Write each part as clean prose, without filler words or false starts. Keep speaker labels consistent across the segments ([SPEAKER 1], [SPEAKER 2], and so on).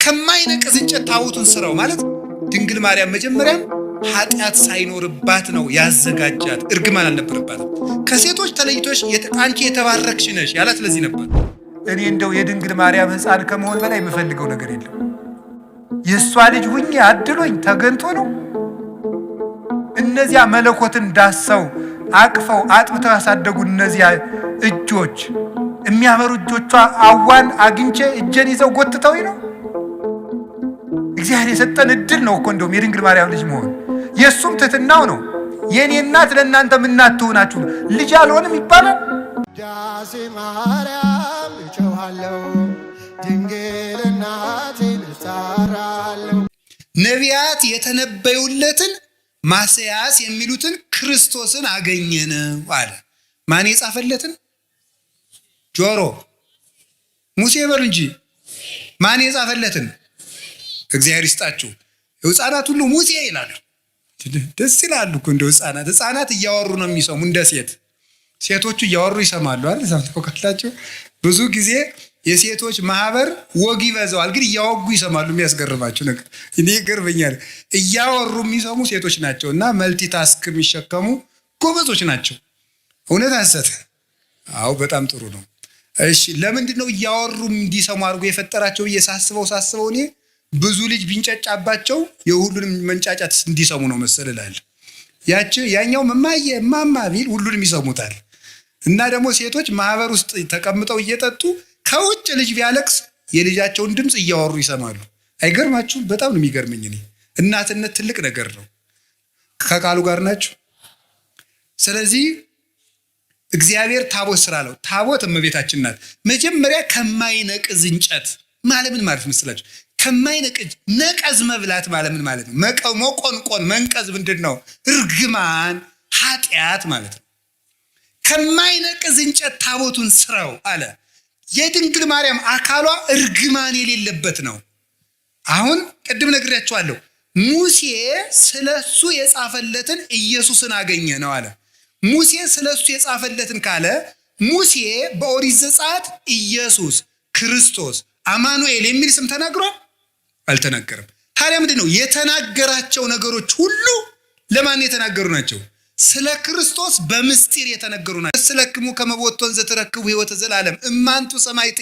[SPEAKER 1] ከማይነቅዝ እንጨት ታቦቱን ስራው ማለት ድንግል ማርያም መጀመሪያም ኃጢአት ሳይኖርባት ነው ያዘጋጃት። እርግማን አልነበረባትም። ከሴቶች ተለይቶሽ አንቺ የተባረክሽ ነሽ ያላት ለዚህ ነበር። እኔ እንደው የድንግል ማርያም ሕፃን ከመሆን በላይ የምፈልገው ነገር የለም። የእሷ ልጅ ሁኜ አድሎኝ ተገንቶ ነው። እነዚያ መለኮትን ዳሰው አቅፈው አጥብተው ያሳደጉ እነዚያ እጆች፣ የሚያበሩ እጆቿ አዋን አግኝቼ እጄን ይዘው ጎትተውኝ ነው። እግዚአብሔር የሰጠን እድል ነው እኮ እንደውም የድንግል ማርያም ልጅ መሆን። የእሱም ትሕትናው ነው። የእኔ እናት ለእናንተ ምናት ትሆናችሁ ልጅ አልሆንም ይባላል።
[SPEAKER 2] ዳሴ ማርያም እጮኻለሁ፣ ድንግል እናቴን እጠራለሁ።
[SPEAKER 1] ነቢያት የተነበዩለትን ማስያስ የሚሉትን ክርስቶስን አገኘነው አለ። ማን የጻፈለትን? ጆሮ ሙሴ በሉ እንጂ ማን የጻፈለትን? እግዚአብሔር ይስጣችሁ። ሕፃናት ሁሉ ሙሴ ይላሉ። ደስ ይላሉ እኮ እንደ ሕፃናት እያወሩ ነው የሚሰሙ። እንደ ሴቶቹ እያወሩ ይሰማሉ አይደል? ሰምተው ካላችሁ ብዙ ጊዜ የሴቶች ማህበር ወግ ይበዛዋል፣ ግን እያወጉ ይሰማሉ። የሚያስገርማችሁ ነገር እኔ ይገርመኛል። እያወሩ የሚሰሙ ሴቶች ናቸው እና መልቲታስክ የሚሸከሙ ጎበዞች ናቸው። እውነት ሐሰት? አዎ በጣም ጥሩ ነው። እሺ ለምንድን ነው እያወሩ እንዲሰሙ አድርጎ የፈጠራቸው ብዬ ሳስበው እኔ ብዙ ልጅ ቢንጫጫባቸው የሁሉንም መንጫጫት እንዲሰሙ ነው መሰል እላለሁ። ያኛው እማማ ቢል ሁሉንም ይሰሙታል። እና ደግሞ ሴቶች ማህበር ውስጥ ተቀምጠው እየጠጡ ከውጭ ልጅ ቢያለቅስ የልጃቸውን ድምፅ እያወሩ ይሰማሉ። አይገርማችሁም? በጣም ነው የሚገርመኝ። እኔ እናትነት ትልቅ ነገር ነው። ከቃሉ ጋር ናችሁ። ስለዚህ እግዚአብሔር ታቦት ስራለው። ታቦት እመቤታችን ናት። መጀመሪያ ከማይነቅዝ እንጨት ማለት ምን ማለት መስላችሁ? ከማይነቅዝ ነቀዝ መብላት ማለት ምን ማለት ነው? መቆንቆን መንቀዝ ምንድን ነው? እርግማን ኃጢአት ማለት ነው። ከማይነቅዝ እንጨት ታቦቱን ስራው አለ። የድንግል ማርያም አካሏ እርግማን የሌለበት ነው። አሁን ቅድም ነግሬያቸዋለሁ። ሙሴ ስለሱ የጻፈለትን ኢየሱስን አገኘ ነው አለ። ሙሴ ስለሱ የጻፈለትን ካለ ሙሴ በኦሪት ዘጸአት ኢየሱስ ክርስቶስ አማኑኤል የሚል ስም ተናግሯል? አልተናገረም። ታዲያ ምንድን ነው የተናገራቸው ነገሮች ሁሉ ለማን የተናገሩ ናቸው? ስለ ክርስቶስ በምስጢር የተነገሩ ናቸው። ስለክሙ ከመቦቶን ዘተረክቡ ሕይወተ ዘላለም እማንቱ ሰማይቴ፣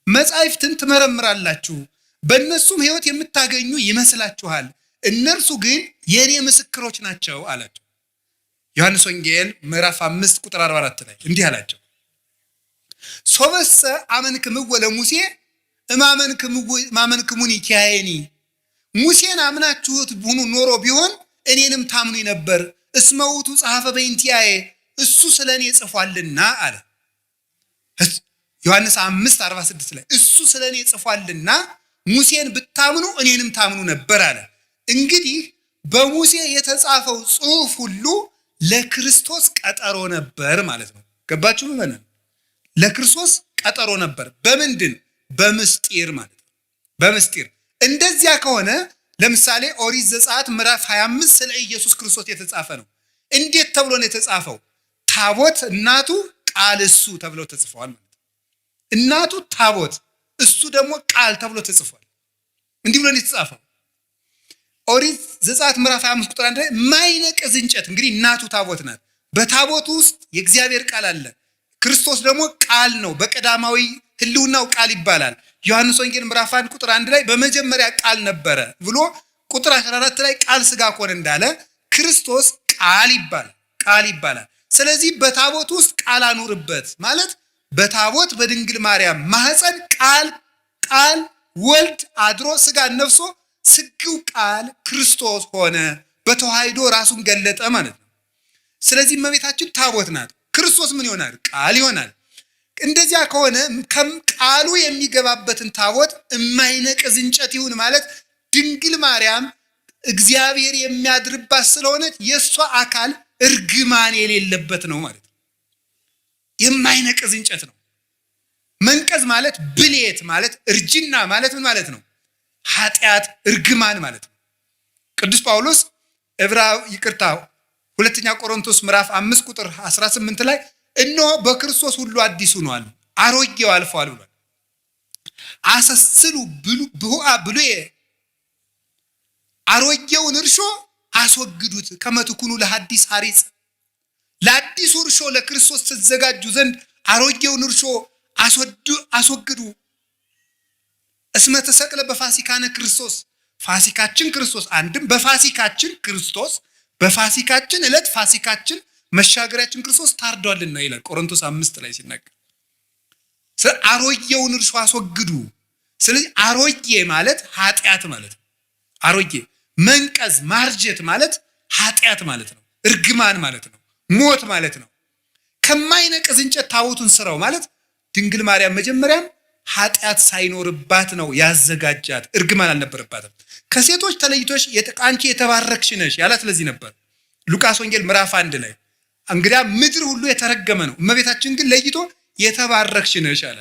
[SPEAKER 1] መጻሕፍትን ትመረምራላችሁ በእነሱም ሕይወት የምታገኙ ይመስላችኋል፣ እነርሱ ግን የእኔ ምስክሮች ናቸው አላቸው። ዮሐንስ ወንጌል ምዕራፍ 5 ቁጥር 44 ላይ እንዲህ አላቸው፣ ሶበሰ አመንክምዎ ለሙሴ እማመንክሙኒ ኪያየኒ፣ ሙሴን አምናችሁት ቡኑ ኖሮ ቢሆን እኔንም ታምኑ ነበር። እስመ ውእቱ ጸሐፈ በእንቲአየ፣ እሱ ስለ እኔ ጽፏልና አለ። ዮሐንስ 5:46 ላይ እሱ ስለ እኔ ጽፏልና ሙሴን ብታምኑ እኔንም ታምኑ ነበር አለ። እንግዲህ በሙሴ የተጻፈው ጽሑፍ ሁሉ ለክርስቶስ ቀጠሮ ነበር ማለት ነው። ገባችሁ? ለክርስቶስ ቀጠሮ ነበር። በምንድን? በምስጢር ማለት ነው። በምስጢር እንደዚያ ከሆነ ለምሳሌ ኦሪት ዘጸአት ምዕራፍ 25 ስለ ኢየሱስ ክርስቶስ የተጻፈ ነው። እንዴት ተብሎ ነው የተጻፈው? ታቦት እናቱ ቃል እሱ ተብለው ተጽፈዋል ማለት ነው። እናቱ ታቦት እሱ ደግሞ ቃል ተብሎ ተጽፏል። እንዲህ ብሎ ነው የተጻፈው። ኦሪት ዘጸአት ምዕራፍ 25 ቁጥር 1 ላይ ማይነቅዝ እንጨት፣ እንግዲህ እናቱ ታቦት ናት። በታቦቱ ውስጥ የእግዚአብሔር ቃል አለ። ክርስቶስ ደግሞ ቃል ነው። በቀዳማዊ ሕልውናው ቃል ይባላል። ዮሐንስ ወንጌል ምዕራፍ 1 ቁጥር 1 ላይ በመጀመሪያ ቃል ነበረ ብሎ ቁጥር 14 ላይ ቃል ሥጋ ሆነ እንዳለ ክርስቶስ ቃል ይባላል። ስለዚህ በታቦት ውስጥ ቃል አኑርበት ማለት በታቦት በድንግል ማርያም ማህፀን ቃል ወልድ አድሮ ሥጋን ነፍሶ ስግው ቃል ክርስቶስ ሆነ፣ በተዋሕዶ ራሱን ገለጠ ማለት ነው። ስለዚህ እመቤታችን ታቦት ናት። ክርስቶስ ምን ይሆናል? ቃል ይሆናል። እንደዚያ ከሆነ ቃሉ የሚገባበትን ታቦት የማይነቅዝ እንጨት ይሁን ማለት ድንግል ማርያም እግዚአብሔር የሚያድርባት ስለሆነች የእሷ አካል እርግማን የሌለበት ነው ማለት ነው። የማይነቅዝ እንጨት ነው። መንቀዝ ማለት ብሌት ማለት እርጅና ማለት ምን ማለት ነው? ኃጢአት፣ እርግማን ማለት ነው። ቅዱስ ጳውሎስ ሁለተኛ ቆሮንቶስ ምዕራፍ 5 ቁጥር 18 ላይ እነሆ በክርስቶስ ሁሉ አዲስ ሆኗል፣ አሮጌው አልፏል ብሏል። አሰስሉ ብሁአ ብሉየ አሮጌውን እርሾ አስወግዱት ከመትኩኑ ለሐዲስ ሐሪጽ ለአዲሱ እርሾ ለክርስቶስ ተዘጋጁ ዘንድ አሮጌውን እርሾ አስወግዱ። እስመ ተሰቅለ በፋሲካነ ክርስቶስ ፋሲካችን ክርስቶስ አንድም በፋሲካችን ክርስቶስ በፋሲካችን ዕለት ፋሲካችን መሻገሪያችን ክርስቶስ ታርዷልና ይላል ቆሮንቶስ 5 ላይ ሲናገር። አሮጌውን እርሾ አስወግዱ። ስለዚህ አሮጌ ማለት ኃጢአት ማለት ነው። አሮጌ መንቀዝ ማርጀት ማለት ኃጢአት ማለት ነው። እርግማን ማለት ነው። ሞት ማለት ነው። ከማይነቅዝ እንጨት ታቦቱን ስራው ማለት ድንግል ማርያም መጀመሪያም ኃጢአት ሳይኖርባት ነው ያዘጋጃት። እርግማን አልነበረባትም። ከሴቶች ተለይቶሽ አንቺ የተባረክሽ ነሽ ያላት ለዚህ ነበር። ሉቃስ ወንጌል ምዕራፍ 1 ላይ እንግዲያ ምድር ሁሉ የተረገመ ነው፣ እመቤታችን ግን ለይቶ የተባረክሽ ነሽ አለ።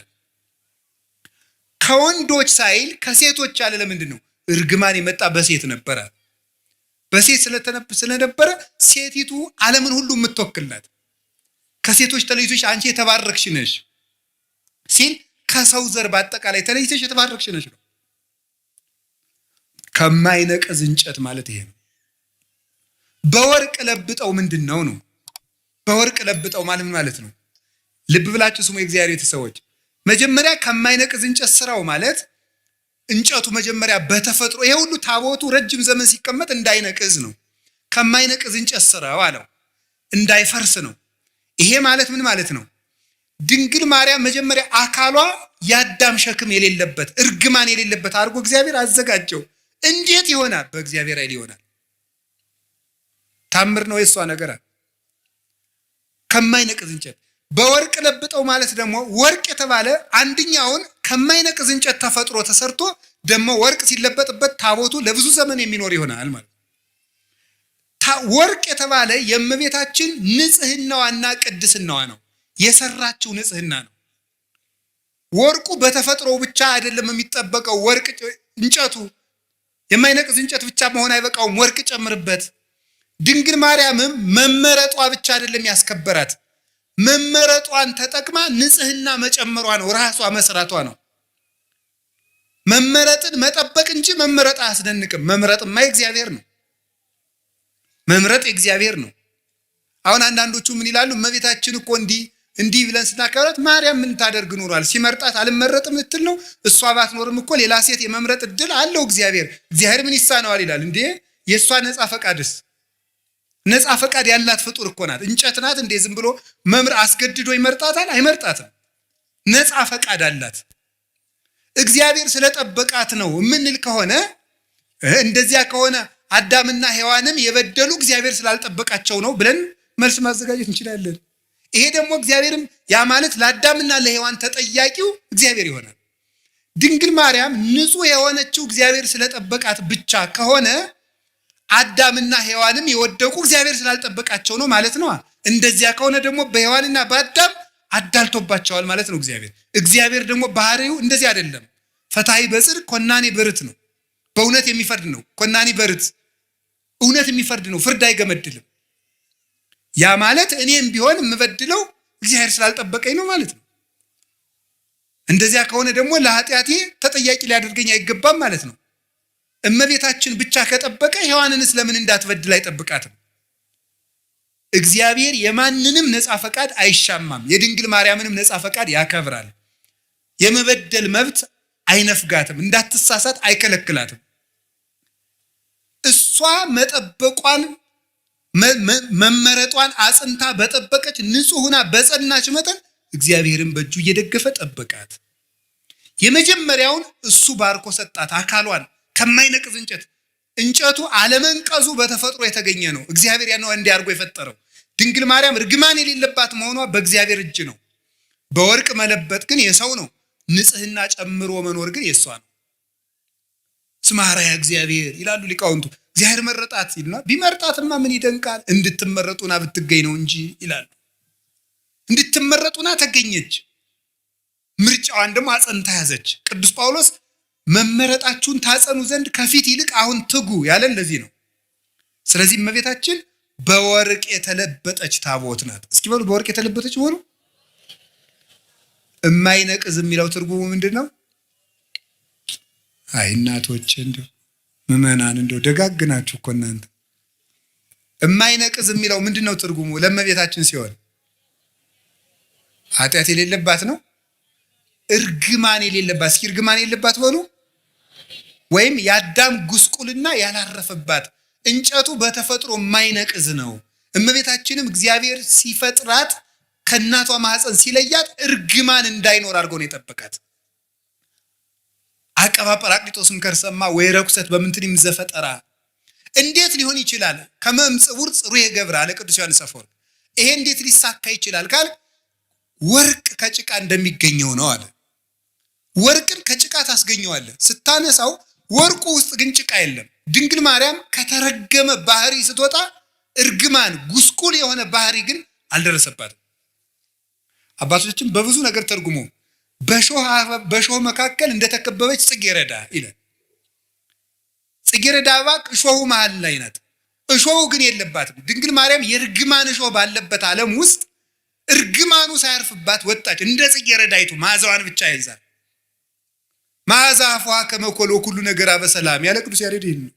[SPEAKER 1] ከወንዶች ሳይል ከሴቶች አለ። ለምንድን ነው? እርግማን የመጣ በሴት ነበረ። በሴት ስለነበረ ሴቲቱ ዓለምን ሁሉ የምትወክልናት። ከሴቶች ተለይቶሽ አንቺ የተባረክሽ ነሽ ሲል ከሰው ዘር በአጠቃላይ ተለይተሽ የተባረክሽ ነሽ ነው። ከማይነቅዝ እንጨት ማለት ይሄ ነው። በወርቅ ለብጠው ምንድን ነው? በወርቅ ለብጠው ማለት ነው። ልብ ብላችሁ ስሙ የእግዚአብሔር ቤተሰቦች። መጀመሪያ ከማይነቅዝ እንጨት ስራው ማለት እንጨቱ መጀመሪያ በተፈጥሮ ይሄ ሁሉ ታቦቱ ረጅም ዘመን ሲቀመጥ እንዳይነቅዝ ነው። ከማይነቅዝ እንጨት ስራው አለው፣ እንዳይፈርስ ነው። ይሄ ማለት ምን ማለት ነው? ድንግል ማርያም መጀመሪያ አካሏ የአዳም ሸክም የሌለበት እርግማን የሌለበት አድርጎ እግዚአብሔር አዘጋጀው። እንዴት ይሆናል? በእግዚአብሔር ኃይል ይሆናል። ታምር ነው የሷ ነገር። ከማይነቅዝ እንጨት በወርቅ ለብጠው ማለት ደግሞ ወርቅ የተባለ አንድኛውን ከማይነቅዝ እንጨት ተፈጥሮ ተሰርቶ ደግሞ ወርቅ ሲለበጥበት ታቦቱ ለብዙ ዘመን የሚኖር ይሆናል ማለት። ወርቅ የተባለ የእመቤታችን ንጽህናዋና ቅድስናዋ ነው። የሰራችው ንጽህና ነው። ወርቁ በተፈጥሮ ብቻ አይደለም የሚጠበቀው። ወርቅ እንጨቱ የማይነቅዝ እንጨት ብቻ መሆን አይበቃውም። ወርቅ ጨምርበት። ድንግል ማርያምም መመረጧ ብቻ አይደለም ያስከበራት፣ መመረጧን ተጠቅማ ንጽህና መጨመሯ ነው። ራሷ መስራቷ ነው። መመረጥን መጠበቅ እንጂ መመረጥ አያስደንቅም። መምረጥማ የእግዚአብሔር ነው። መምረጥ የእግዚአብሔር ነው። አሁን አንዳንዶቹ ምን ይላሉ? እመቤታችን እኮ እንዲህ ብለን ስናከብራት ማርያም ምን ታደርግ ኖሯል? ሲመርጣት አልመረጥም ልትል ነው? እሷ ባትኖርም እኮ ሌላ ሴት የመምረጥ እድል አለው እግዚአብሔር። እግዚአብሔር ምን ይሳነዋል ይላል እንዴ? የእሷ ነፃ ፈቃድስ? ነፃ ፈቃድ ያላት ፍጡር እኮ ናት። እንጨት ናት እንዴ? ዝም ብሎ መምር አስገድዶ ይመርጣታል? አይመርጣትም። ነፃ ፈቃድ አላት። እግዚአብሔር ስለጠበቃት ነው የምንል ከሆነ እንደዚያ ከሆነ አዳምና ሔዋንም የበደሉ እግዚአብሔር ስላልጠበቃቸው ነው ብለን መልስ ማዘጋጀት እንችላለን። ይሄ ደግሞ እግዚአብሔርም ያ ማለት ለአዳምና ለሔዋን ተጠያቂው እግዚአብሔር ይሆናል። ድንግል ማርያም ንጹሕ የሆነችው እግዚአብሔር ስለጠበቃት ብቻ ከሆነ አዳምና ሔዋንም የወደቁ እግዚአብሔር ስላልጠበቃቸው ነው ማለት ነው። እንደዚያ ከሆነ ደግሞ በሔዋንና በአዳም አዳልቶባቸዋል ማለት ነው እግዚአብሔር ደግሞ ባህሪው እንደዚህ አይደለም። ፈታሒ በጽድቅ ኮናኔ በርት ነው። በእውነት የሚፈርድ ነው። ኮናኔ በርት እውነት የሚፈርድ ነው። ፍርድ አይገመድልም። ያ ማለት እኔም ቢሆን የምበድለው እግዚአብሔር ስላልጠበቀኝ ነው ማለት ነው። እንደዚያ ከሆነ ደግሞ ለኃጢአቴ ተጠያቂ ሊያደርገኝ አይገባም ማለት ነው። እመቤታችን ብቻ ከጠበቀ ሔዋንንስ ለምን እንዳትበድል አይጠብቃትም? እግዚአብሔር የማንንም ነፃ ፈቃድ አይሻማም። የድንግል ማርያምንም ነፃ ፈቃድ ያከብራል። የመበደል መብት አይነፍጋትም። እንዳትሳሳት አይከለክላትም። እሷ መጠበቋን መመረጧን አጽንታ በጠበቀች ንጹሕና በጸናች መጠን እግዚአብሔርን በእጁ እየደገፈ ጠበቃት። የመጀመሪያውን እሱ ባርኮ ሰጣት። አካሏን ከማይነቅዝ እንጨቱ አለመንቀዙ በተፈጥሮ የተገኘ ነው። እግዚአብሔር ያነው እንዲያርጎ የፈጠረው። ድንግል ማርያም እርግማን የሌለባት መሆኗ በእግዚአብሔር እጅ ነው። በወርቅ መለበጥ ግን የሰው ነው። ንጽህና ጨምሮ መኖር ግን የሷ ነው። ስማራያ እግዚአብሔር ይላሉ ሊቃውንቱ። እግዚአብሔር መረጣት ይልና ቢመርጣትማ ምን ይደንቃል? እንድትመረጡና ብትገኝ ነው እንጂ ይላሉ። እንድትመረጡና ተገኘች። ምርጫዋን ደግሞ አጸንታ ያዘች። ቅዱስ ጳውሎስ መመረጣችሁን ታጸኑ ዘንድ ከፊት ይልቅ አሁን ትጉ ያለን ለዚህ ነው። ስለዚህ እመቤታችን በወርቅ የተለበጠች ታቦት ናት። እስኪ በሉ በወርቅ የተለበጠች በሉ። የማይነቅዝ የሚለው ትርጉሙ ምንድን ነው? አይ እናቶች እንደው ምዕመናን እንደው ደጋግናችሁ እኮ እናንተ። የማይነቅዝ የሚለው ምንድን ነው ትርጉሙ? ለእመቤታችን ሲሆን ኃጢአት የሌለባት ነው። እርግማን የሌለባት፣ እስኪ እርግማን የሌለባት በሉ። ወይም የአዳም ጉስቁልና ያላረፈባት፣ እንጨቱ በተፈጥሮ የማይነቅዝ ነው። እመቤታችንም እግዚአብሔር ሲፈጥራት ከእናቷ ማህፀን ሲለያት እርግማን እንዳይኖር አድርጎ ነው የጠበቃት። አቀባ ጰራቅሊጦስም ከርሰማ ወይ ረኩሰት በምንትንም ዘፈጠራ። እንዴት ሊሆን ይችላል? ከመምጽውር ጽሩየ ገብረ አለ ቅዱስ ዮሐንስ አፈወርቅ። ይሄ እንዴት ሊሳካ ይችላል ካል ወርቅ ከጭቃ እንደሚገኘው ነው አለ። ወርቅን ከጭቃ ታስገኘዋለህ ስታነሳው፣ ወርቁ ውስጥ ግን ጭቃ የለም። ድንግል ማርያም ከተረገመ ባህሪ ስትወጣ እርግማን ጉስቁል የሆነ ባህሪ ግን አልደረሰባትም። አባቶቻችን በብዙ ነገር ተርጉሞ በሾህ መካከል እንደተከበበች ጽጌረዳ ይላል። ጽጌረዳ አበባ እሾሁ መሃል ላይ ናት። እሾሁ ግን የለባትም። ድንግል ማርያም የእርግማን እሾህ ባለበት ዓለም ውስጥ እርግማኑ ሳያርፍባት ወጣች። እንደ ጽጌረዳይቱ መዓዛዋን ብቻ ይዛል። መዓዛ አፏ ከመኮሎ ሁሉ ነገር በሰላም ያለ ቅዱስ ያሬድ ይህን ነው።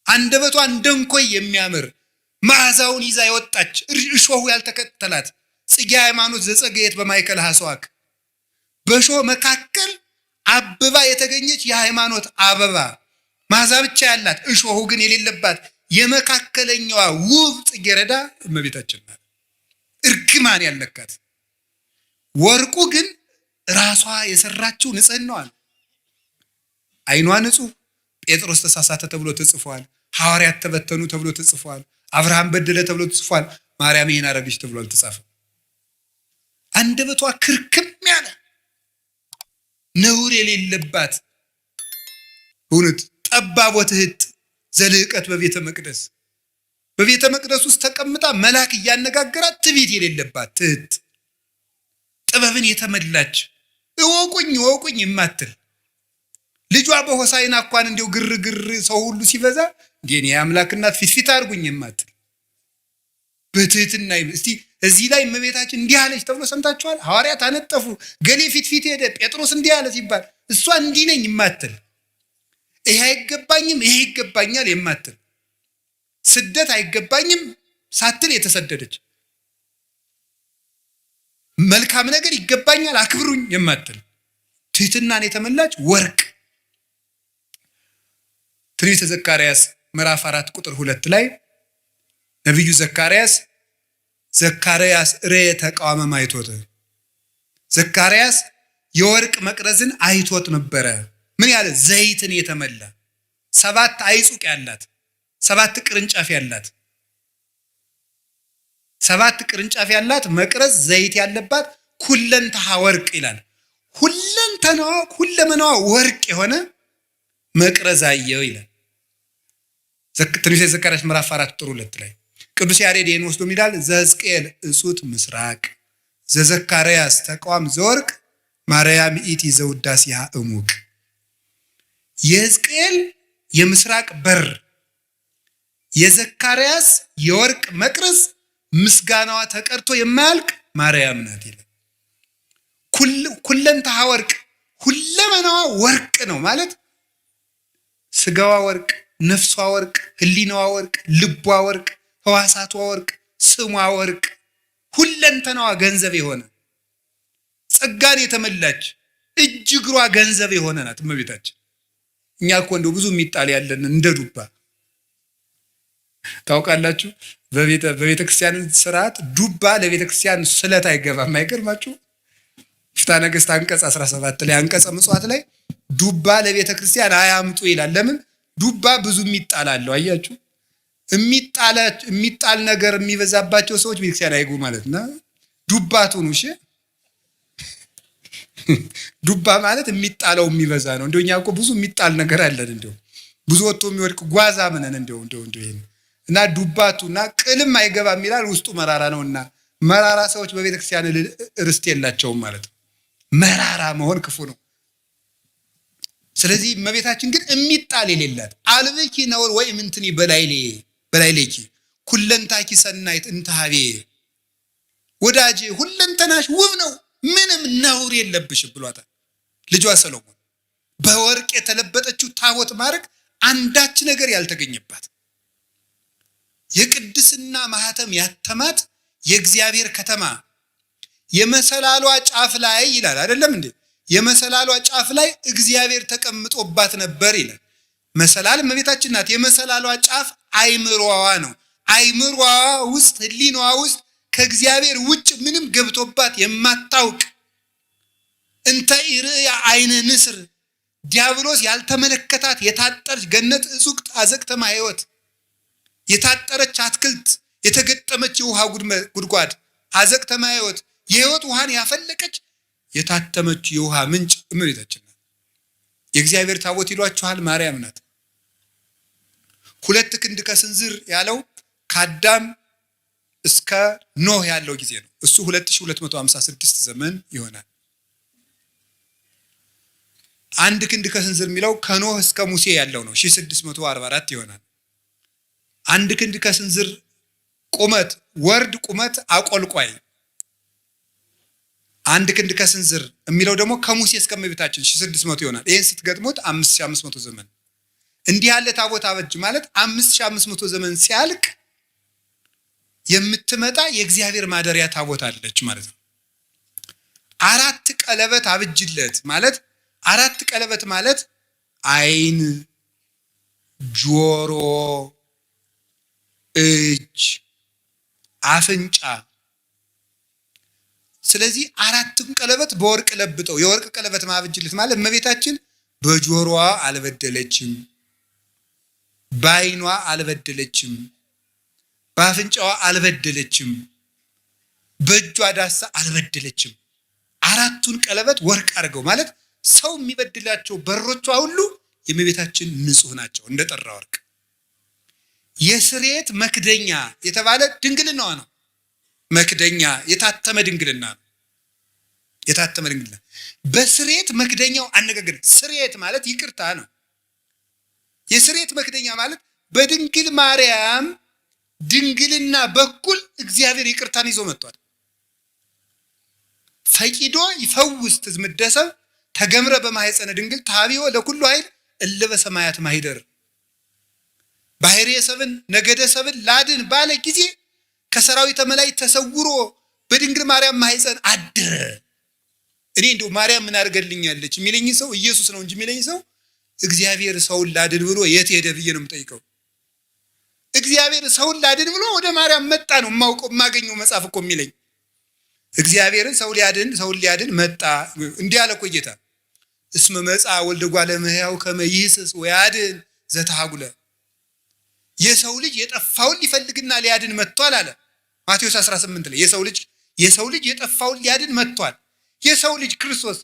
[SPEAKER 1] አንደበቷ እንደ እንኮይ የሚያምር መዓዛውን ይዛ የወጣች እሾሁ ያልተከተላት ጽጌ ሃይማኖት ዘጸገየት በማይከል ሐሰዋክ፣ በእሾህ መካከል አበባ የተገኘች የሃይማኖት አበባ መዓዛ ብቻ ያላት እሾሁ ግን የሌለባት የመካከለኛዋ ውብ ጽጌረዳ እመቤታችን ናት። እርግማን ያልነካት። ወርቁ ግን ራሷ የሰራችው ንጽሕናዋል። ዓይኗ ንጹሕ፣ ጴጥሮስ ተሳሳተ ተብሎ ተጽፏል። ሐዋርያት ተበተኑ ተብሎ ተጽፏል። አብርሃም በደለ ተብሎ ተጽፏል። ማርያም ይህን አረገች ተብሎ አልተጻፈም። አንደበቷ ክርክም ያለ ነውር የሌለባት እውነት ጠባብ ወትሕት ዘልዕቀት በቤተ መቅደስ፣ በቤተ መቅደስ ውስጥ ተቀምጣ መልአክ እያነጋገራት ትዕቢት የሌለባት ትሕት፣ ጥበብን የተመላች እወቁኝ እወቁኝ የማትል ልጇ በሆሳዕና እንኳን እንዲው ግርግር ሰው ሁሉ ሲበዛ እንዴ የአምላክ እናት ፊት አድርጉኝ የማትል በትሕትና። እስቲ እዚህ ላይ እመቤታችን እንዲህ አለች ተብሎ ሰምታችኋል? ሐዋርያት አነጠፉ፣ ገሌ ፊት ሄደ፣ ጴጥሮስ እንዲህ አለ ሲባል እሷ እንዲህ ነኝ የማትል፣ ይሄ አይገባኝም ይሄ ይገባኛል የማትል፣ ስደት አይገባኝም ሳትል የተሰደደች፣ መልካም ነገር ይገባኛል አክብሩኝ የማትል ትሕትናን የተመላች ወርቅ። ትንቢተ ዘካርያስ ምዕራፍ 4 ቁጥር 2 ላይ ነቢዩ ዘካርያስ ርየ ተቃዋመ ማይቶት፣ ዘካርያስ የወርቅ መቅረዝን አይቶት ነበረ። ምን ያለ ዘይትን የተመላ 7 አይጹቅ ያላት 7 ቅርንጫፍ ያላት 7 ቅርንጫፍ ያላት መቅረዝ ዘይት ያለባት ሁለንተሃ ወርቅ ይላል። ሁለመናዋ ወርቅ የሆነ መቅረዝ አየው ይላል። ትንቢተ ዘካርያስ ምዕራፍ 4 ቁጥር 2 ላይ ቅዱስ ያሬድ ይህን ወስዶ ይላል ዘሕዝቅኤል እጹት ምስራቅ ዘዘካርያስ ተቃዋም ዘወርቅ ማርያም ኢቲ ዘውዳሴሃ እሙቅ። የሕዝቅኤል የምስራቅ በር፣ የዘካርያስ የወርቅ መቅረዝ ምስጋናዋ ተቀርቶ የማያልቅ ማርያም ናት ይላል። ሁለንተሃ ወርቅ፣ ሁለመናዋ ወርቅ ነው ማለት ስጋዋ ወርቅ፣ ነፍሷ ወርቅ፣ ህሊናዋ ወርቅ፣ ልቧ ወርቅ፣ ህዋሳቷ ወርቅ፣ ስሟ ወርቅ፣ ሁለንተናዋ ገንዘብ የሆነ ጸጋን የተመላች እጅ እግሯ ገንዘብ የሆነ ናት እመቤታችን። እኛ እኮ እንደው ብዙ የሚጣል ያለን እንደ ዱባ ታውቃላችሁ። በቤተ ክርስቲያን ስርዓት ዱባ ለቤተ ክርስቲያን ስለት አይገባም። አይገርማችሁ? ፍትሐ ነገሥት አንቀጽ 17 ላይ አንቀጸ ምጽዋት ላይ ዱባ ለቤተ ክርስቲያን አያምጡ ይላል። ለምን? ዱባ ብዙ የሚጣል አለው። አያችሁ፣ የሚጣል ነገር የሚበዛባቸው ሰዎች ቤተክርስቲያን አይጉ ማለት ነው። ዱባቱን እሺ፣ ዱባ ማለት የሚጣለው የሚበዛ ነው። እንደኛ እኮ ብዙ የሚጣል ነገር አለን። እንደው ብዙ ወጥቶ የሚወድቅ ጓዛ ምንን እንደው ይሄን እና ዱባቱና ቅልም አይገባም ይላል። ውስጡ መራራ ነውና መራራ ሰዎች በቤተክርስቲያን ርስት የላቸውም ማለት ነው። መራራ መሆን ክፉ ነው። ስለዚህ እመቤታችን ግን የሚጣል የሌላት አልብኪ ነውር ወይ ምንትኒ በላይሌኪ ኩለንታኪ ሰናይት እንታሃቤ፣ ወዳጄ ሁለንተናሽ ውብ ነው ምንም ነውር የለብሽ ብሏታል ልጇ ሰሎሞን። በወርቅ የተለበጠችው ታቦት ማድረግ አንዳች ነገር ያልተገኘባት የቅድስና ማህተም ያተማት የእግዚአብሔር ከተማ የመሰላሏ ጫፍ ላይ ይላል አይደለም እንዴ? የመሰላሏ ጫፍ ላይ እግዚአብሔር ተቀምጦባት ነበር ይላል። መሰላል እመቤታችን ናት። የመሰላሏ ጫፍ አይምሮዋ ነው። አይምሮዋ ውስጥ ህሊናዋ ውስጥ ከእግዚአብሔር ውጭ ምንም ገብቶባት የማታውቅ እንተ ኢርእያ አይነ ንስር ዲያብሎስ ያልተመለከታት የታጠረች ገነት እጹቅ አዘቅተ ማሕይወት የታጠረች አትክልት የተገጠመች የውሃ ጉድጓድ አዘቅተ ማሕይወት የህይወት ውሃን ያፈለቀች የታተመች የውሃ ምንጭ እመቤታችን ናት። የእግዚአብሔር ታቦት ይሏችኋል ማርያም ናት። 2 ክንድ ከስንዝር ያለው ከአዳም እስከ ኖህ ያለው ጊዜ ነው። እሱ 2256 ዘመን ይሆናል። 1 ክንድ ከስንዝር የሚለው ከኖህ እስከ ሙሴ ያለው ነው 1644 ይሆናል። 1 ክንድ ከስንዝር ቁመት ወርድ ቁመት አቆልቋይ 1 ክንድ ከስንዝር የሚለው ደግሞ ከሙሴ እስከ እመቤታችን 1600 ይሆናል። ይህን ስትገጥሙት 5500 ዘመን። እንዲህ ያለ ታቦት አበጅ ማለት 5500 ዘመን ሲያልቅ የምትመጣ የእግዚአብሔር ማደሪያ ታቦት አለች ማለት ነው። 4 ቀለበት አብጅለት ማለት 4 ቀለበት ማለት አይን፣ ጆሮ፣ እጅ፣ አፍንጫ። ስለዚህ 4ቱን ቀለበት በወርቅ ለብጠው የወርቅ ቀለበት ማብጅለት ማለት እመቤታችን በጆሮዋ አልበደለችም፣ በአይኗ አልበደለችም፣ በአፍንጫዋ አልበደለችም፣ በእጇ ዳሳ አልበደለችም። 4ቱን ቀለበት ወርቅ አድርገው ማለት ሰው የሚበድላቸው በሮቿ ሁሉ የእመቤታችን ንጹህ ናቸው እንደጠራ ወርቅ። የስርየት መክደኛ የተባለ ድንግልናዋ ነው። መክደኛ የታተመ ድንግልና ነው። የታተመ ድንግልና በስርየት መክደኛው አነጋገር ስርየት ማለት ይቅርታ ነው። የስርየት መክደኛ ማለት በድንግል ማርያም ድንግልና በኩል እግዚአብሔር ይቅርታን ይዞ መጥቷል። ፈቂዶ ይፈውስ ትዝምደሰብ ተገምረ በማህፀነ ድንግል ታቢዮ ለኩሉ ኃይል እለ በሰማያት ማሂደር ባህርየ ሰብን ነገደ ሰብን ላድን ባለ ጊዜ ከሰራዊተ መላእክት ተሰውሮ በድንግል ማርያም ማህፀን አደረ። እኔ እንደው ማርያም ምን አድርገልኛለች የሚለኝ ሰው ኢየሱስ ነው እንጂ የሚለኝ ሰው እግዚአብሔር ሰውን ላድን ብሎ የት ሄደ ብዬ ነው የምጠይቀው። እግዚአብሔር ሰውን ላድን ብሎ ወደ ማርያም መጣ ነው የማገኘው መጽሐፍ እኮ የሚለኝ። እግዚአብሔርን ሰውን ሊያድን መጣ እንዲህ አለ እኮ ጌታ። እስመ መጻ ወልደ እጓለ እመሕያው ከመ ይህስስ ወያድን ዘተሐጉለ። የሰው ልጅ የጠፋውን ሊፈልግና ሊያድን መጥቷል አለ ማቴዎስ 18 ላይ። የሰው ልጅ የጠፋውን ሊያድን መጥቷል። የሰው ልጅ ክርስቶስ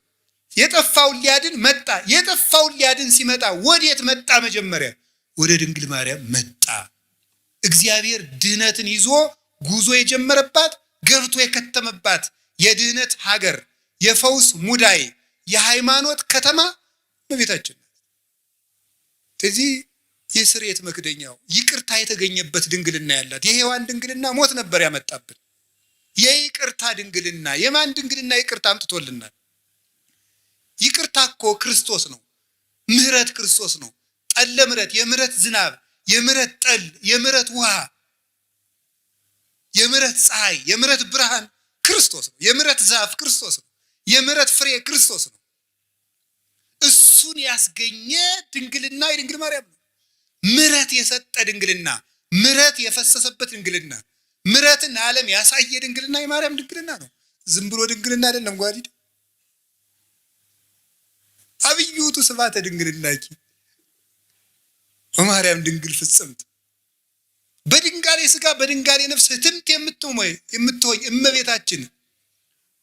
[SPEAKER 1] የጠፋውን ሊያድን መጣ። የጠፋውን ሊያድን ሲመጣ ወዴት መጣ? መጀመሪያ ወደ ድንግል ማርያም መጣ። እግዚአብሔር ድህነትን ይዞ ጉዞ የጀመረባት ገብቶ የከተመባት የድህነት ሀገር፣ የፈውስ ሙዳይ፣ የሃይማኖት ከተማ እመቤታችን ናት። ስለዚህ የስርየት መክደኛው ይቅርታ የተገኘበት ድንግልና ያላት የሔዋን ድንግልና ሞት ነበር ያመጣብን። የይቅርታ ድንግልና የማን ድንግልና ይቅርታ አምጥቶልናል? ይቅርታ እኮ ክርስቶስ ነው። ምህረት ክርስቶስ ነው። ጠለ ምህረት፣ የምህረት ዝናብ፣ የምህረት ጠል፣ የምህረት ውሃ፣ የምህረት ፀሐይ፣ የምህረት ብርሃን ክርስቶስ ነው። የምህረት ዛፍ ክርስቶስ ነው። የምህረት ፍሬ ክርስቶስ ነው። እሱን ያስገኘ ድንግልና የድንግል ማርያም ነው። ምህረት የሰጠ ድንግልና፣ ምህረት የፈሰሰበት ድንግልና፣ ምህረትን ዓለም ያሳየ ድንግልና የማርያም ድንግልና ነው። ዝም ብሎ ድንግልና አይደለም። ጓዲድ አብዩቱ ስብሐተ ድንግልናኪ በማርያም ድንግል ፍጽምት በድንጋሌ ስጋ በድንጋሌ ነፍስ ህትምት የምትሆኝ እመቤታችን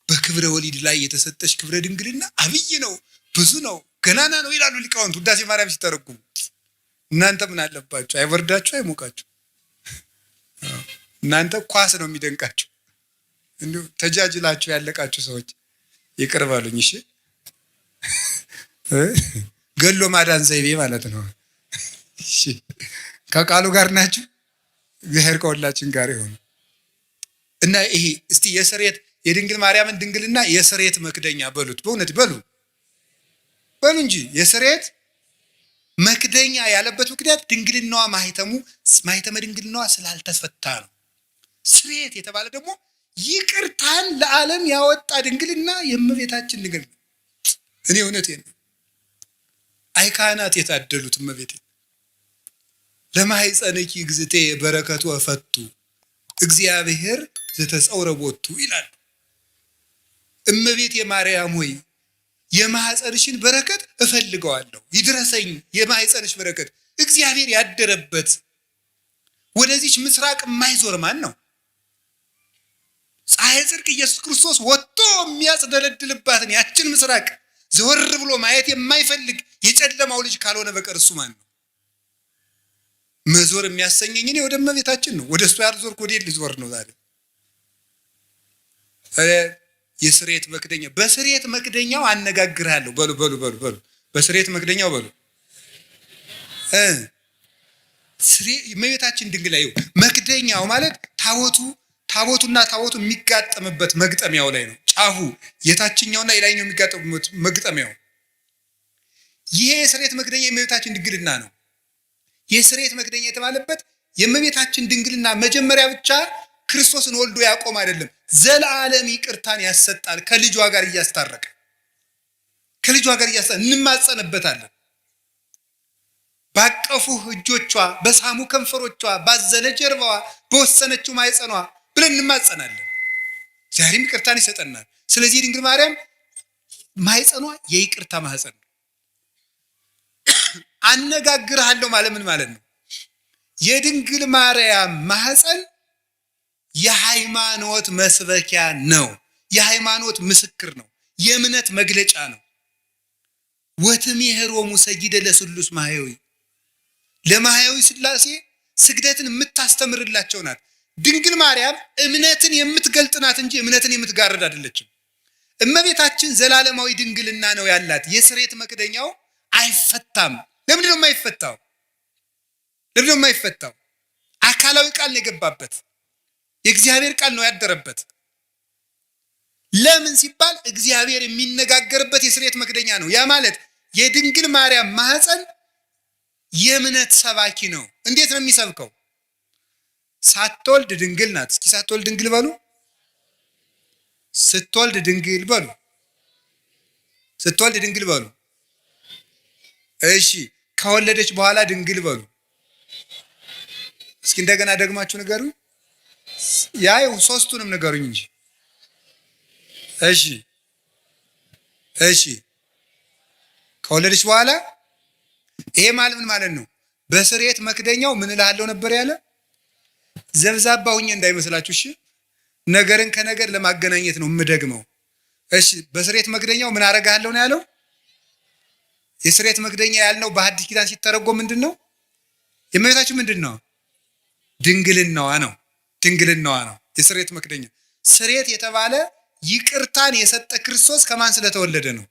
[SPEAKER 1] በክብረ ወሊድ ላይ የተሰጠች ክብረ ድንግልና አብይ ነው፣ ብዙ ነው፣ ገናና ነው ይላሉ ሊቃውንት ውዳሴ ማርያም ሲተረጉሙ። እናንተ ምን አለባችሁ? አይወርዳችሁ፣ አይሞቃችሁ። እናንተ ኳስ ነው የሚደንቃችሁ። እንዲሁ ተጃጅላችሁ ያለቃችሁ ሰዎች ይቅር በሉኝ እሺ። ገሎ ማዳን ዘይቤ ማለት ነው። እሺ ከቃሉ ጋር ናችሁ። እግዚአብሔር ከሁላችን ጋር ይሁን እና ይሄ እስቲ የስርየት የድንግል ማርያምን ድንግልና የስርየት መክደኛ በሉት። በእውነት በሉ በሉ እንጂ የስርየት መክደኛ ያለበት ምክንያት ድንግልናዋ ማህተመ ድንግልናዋ ስላልተፈታ ነው። ስርየት የተባለ ደግሞ ይቅርታን ለዓለም ያወጣ ድንግልና የእመቤታችን ድንግልና። እኔ እውነቴን ነው። አይ ካህናት የታደሉት እመቤቴ ለማኅፀንኪ እግዝእቴ በረከቱ እፈቱ እግዚአብሔር ዘተጸውረ ቦቱ ይላል። እመቤቴ ማርያም ሆይ የማኅፀንሽን በረከት እፈልገዋለሁ፣ ይድረሰኝ የማኅፀንሽ በረከት። እግዚአብሔር ያደረበት ወደዚች ምስራቅ የማይዞር ማን ነው? ፀሐይ ጽድቅ ኢየሱስ ክርስቶስ ወጥቶ የሚያጽደለድልባትን ያችን ምስራቅ ዘወር ብሎ ማየት የማይፈልግ የጨለማው ልጅ ካልሆነ በቀር እሱ ማን ነው? መዞር የሚያሰኘኝ እኔ ወደ እመቤታችን ነው። ወደ እሱ ያልዞርኩ ወዴት ልዞር ነው ዛሬ? የስርየት መክደኛ በስርየት መክደኛው አነጋግርሃለሁ። በሉ በስርየት መክደኛው በሉ እመቤታችን ድንግል ላይ መክደኛው ማለት ታቦቱና ታቦቱ የሚጋጠምበት መግጠሚያው ላይ ነው። ጫፉ የታችኛውና የላይኛው የሚጋጠሙበት መግጠሚያው። ይሄ የስርየት መክደኛ የእመቤታችን ድንግልና ነው። የስርየት መክደኛ የተባለበት የእመቤታችን ድንግልና መጀመሪያ ብቻ ክርስቶስን ወልዶ ያቆም አይደለም፣ ዘላለም ይቅርታን ያሰጣል። ከልጇ ጋር እያስታረቀ እንማጸንበታለን። ባቀፉ እጆቿ፣ በሳሙ ከንፈሮቿ፣ ባዘለ ጀርባዋ፣ በወሰነችው ማኅፀኗ ብለን እንማጸናለን። ዛሬም ይቅርታን ይሰጠናል። ስለዚህ ድንግል ማርያም ማኅፀኗ የይቅርታ ማኅፀን ነው። አነጋግርሃለሁ ማለት ምን ማለት ነው? የድንግል ማርያም ማኅፀን የሃይማኖት መስበኪያ ነው። የሃይማኖት ምስክር ነው። የእምነት መግለጫ ነው። ወትሜህሮሙ ሰጊደ ለስሉስ ማህያዊ፣ ለማህያዊ ሥላሴ ስግደትን የምታስተምርላቸው ናት። ድንግል ማርያም እምነትን የምትገልጥ ናት እንጂ እምነትን የምትጋርድ አይደለችም። እመቤታችን ዘላለማዊ ድንግልና ነው ያላት። የስርየት መክደኛው አይፈታም። ለምንድን ነው የማይፈታው? አካላዊ ቃል ነው የገባበት። የእግዚአብሔር ቃል ነው ያደረበት። ለምን ሲባል እግዚአብሔር የሚነጋገርበት የስርየት መክደኛ ነው። ያ ማለት የድንግል ማርያም ማኅፀን የእምነት ሰባኪ ነው። እንዴት ነው የሚሰብከው? ሳትወልድ ድንግል ናት። እስኪ ሳትወልድ ድንግል በሉ። ስትወልድ ድንግል በሉ። ስትወልድ ድንግል በሉ። እሺ፣ ከወለደች በኋላ ድንግል በሉ። እስኪ እንደገና ደግማችሁ ንገሩኝ። ያው ሶስቱንም ንገሩኝ እንጂ። እሺ፣ ከወለደች በኋላ ይሄ ማለት ምን ማለት ነው? በስርየት መክደኛው ምን እልሃለሁ ነበር ያለ? ዘብዛባ ሁኜ እንዳይመስላችሁ። እሺ፣ ነገርን ከነገር ለማገናኘት ነው የምደግመው። እሺ፣ በስርየት መክደኛው ምን አረጋለሁ ነው ያለው? የስርየት መክደኛ ያልነው በሐዲስ ኪዳን ሲተረጎም ምንድን ነው? የእመቤታችን ምንድን ነው? ድንግልናዋ ነው። የስርየት መክደኛ። ስርየት የተባለ ይቅርታን የሰጠ ክርስቶስ ከማን ስለተወለደ ነው?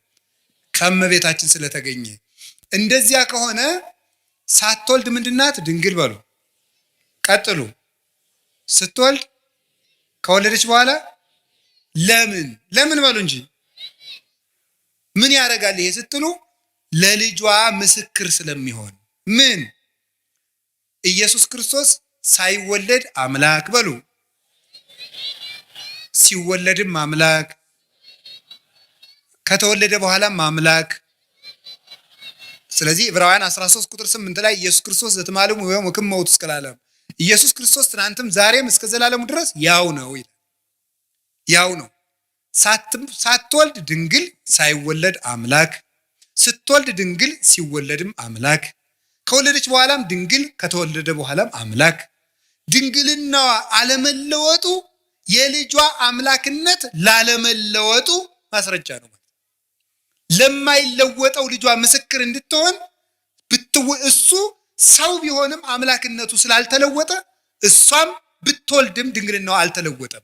[SPEAKER 1] ከእመቤታችን ስለተገኘ። እንደዚያ ከሆነ ሳትወልድ ምንድናት? ድንግል በሉ። ቀጥሉ። ስትወልድ፣ ከወለደች በኋላ ለምን በሉ እንጂ። ምን ያደርጋል ይሄ ስትሉ፣ ለልጇ ምስክር ስለሚሆን። ምን? ኢየሱስ ክርስቶስ ሳይወለድ አምላክ በሉ፣ ሲወለድም አምላክ፣ ከተወለደ በኋላም አምላክ። ስለዚህ ዕብራውያን 13 ቁጥር 8 ላይ ኢየሱስ ክርስቶስ ዘትማልሙ ወይም ወክመውት እስከ ለዓለም፣ ኢየሱስ ክርስቶስ ትናንትም ዛሬም እስከ ዘላለሙ ድረስ ያው ነው ይላል። ያው ነው። ሳትወልድ ድንግል፣ ሳይወለድ አምላክ፣ ስትወልድ ድንግል፣ ሲወለድም አምላክ፣ ከወለደች በኋላም ድንግል፣ ከተወለደ በኋላም አምላክ። ድንግልናዋ አለመለወጡ የልጇ አምላክነት ላለመለወጡ ማስረጃ ነው። ለማይለወጠው ልጇ ምስክር እንድትሆን እሱ ሰው ቢሆንም አምላክነቱ ስላልተለወጠ እሷም ብትወልድም ድንግልናዋ አልተለወጠም።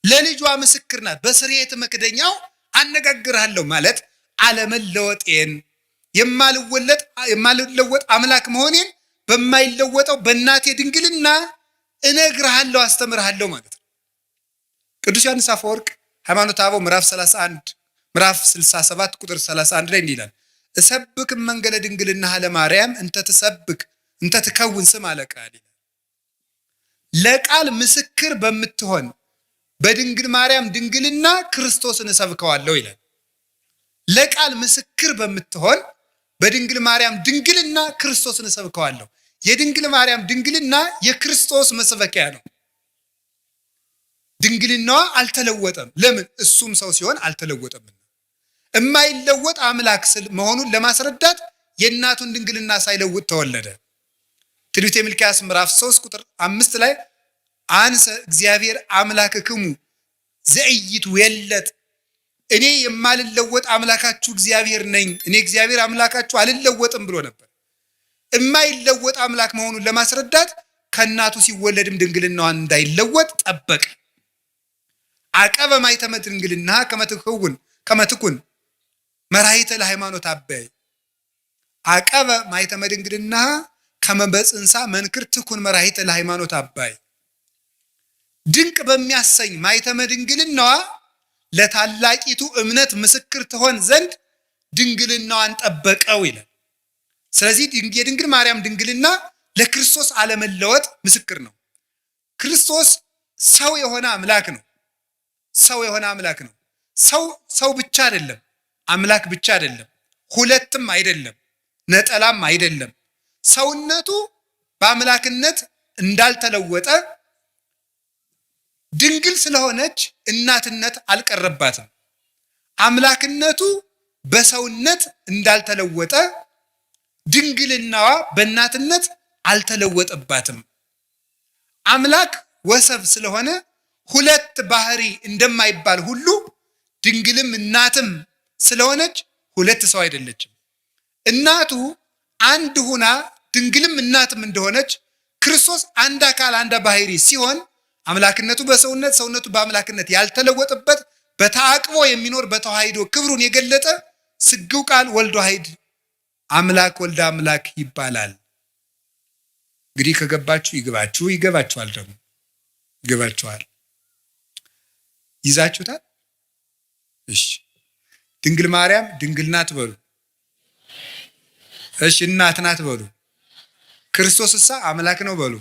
[SPEAKER 1] ለልጇ ምስክር ናት። በስርየት መክደኛው አነጋግርሃለሁ ማለት አለመለወጤን፣ የማልለወጥ አምላክ መሆኔን በማይለወጠው በእናቴ ድንግልና እነግርሃለሁ፣ አስተምርሃለሁ ማለት ነው። ቅዱስ ዮሐንስ አፈወርቅ ሃይማኖተ አበው ምዕራፍ 67 ቁጥር 31 ላይ እንዲህ ይላል፣ እሰብክ መንገለ ድንግልና ለማርያም እንተ ትሰብክ እንተ ትከውን ስም አለቃል። ለቃል ምስክር በምትሆን በድንግል ማርያም ድንግልና ክርስቶስን እሰብከዋለሁ ይላል። ለቃል ምስክር በምትሆን በድንግል ማርያም ድንግልና ክርስቶስን እሰብከዋለሁ። የድንግል ማርያም ድንግልና የክርስቶስ መስበኪያ ነው። ድንግልናዋ አልተለወጠም። ለምን? እሱም ሰው ሲሆን አልተለወጠም። የማይለወጥ አምላክ መሆኑን ለማስረዳት የእናቱን ድንግልና ሳይለውጥ ተወለደ። ትንቢተ ሚልክያስ ምዕራፍ 3 ቁጥር 5 ላይ አንሰ እግዚአብሔር አምላክክሙ ዘኢይትዌለድ፣ እኔ የማልለወጥ አምላካችሁ እግዚአብሔር ነኝ፣ እኔ እግዚአብሔር አምላካችሁ አልለወጥም ብሎ ነበር። የማይለወጥ አምላክ መሆኑን ለማስረዳት ከእናቱ ሲወለድም ድንግልናዋን እንዳይለወጥ ጠበቀ። አቀበ ማኅተመ ድንግልና ከመትኩን መራሒተ ለሃይማኖት አበይ፣ አቀበ ማኅተመ ድንግልና ከመበፅንሳ መንክር ትኩን መራሒተ ለሃይማኖት አባይ። ድንቅ በሚያሰኝ ማኅተመ ድንግልናዋ ለታላቂቱ እምነት ምስክር ትሆን ዘንድ ድንግልናዋን ጠበቀው ይላል። ስለዚህ የድንግል ማርያም ድንግልና ለክርስቶስ አለመለወጥ ምስክር ነው። ክርስቶስ ሰው የሆነ አምላክ ነው። ሰው የሆነ አምላክ ነው። ሰው ብቻ አይደለም፣ አምላክ ብቻ አይደለም፣ ሁለትም አይደለም፣ ነጠላም አይደለም። ሰውነቱ በአምላክነት እንዳልተለወጠ ድንግል ስለሆነች እናትነት አልቀረባትም። አምላክነቱ በሰውነት እንዳልተለወጠ ድንግልናዋ በእናትነት አልተለወጠባትም። አምላክ ወሰብ ስለሆነ ሁለት ባህሪ እንደማይባል ሁሉ ድንግልም እናትም ስለሆነች ሁለት ሰው አይደለችም። እናቱ አንድ ሁና ድንግልም እናትም እንደሆነች ክርስቶስ አንድ አካል አንድ ባህሪ ሲሆን አምላክነቱ በሰውነት ሰውነቱ በአምላክነት ያልተለወጠበት በተአቅቦ የሚኖር በተዋሂዶ ክብሩን የገለጠ ስግው ቃል ወልድ ዋሕድ አምላክ ወልደ አምላክ ይባላል። እንግዲህ ከገባችሁ ይግባችሁ፣ ይገባችኋል፣ ደግሞ ይገባችኋል። ይዛችሁታል? እሺ። ድንግል ማርያም ድንግል ናት በሉ። እሺ። እናት ናት በሉ። ክርስቶስሳ አምላክ ነው በሉ።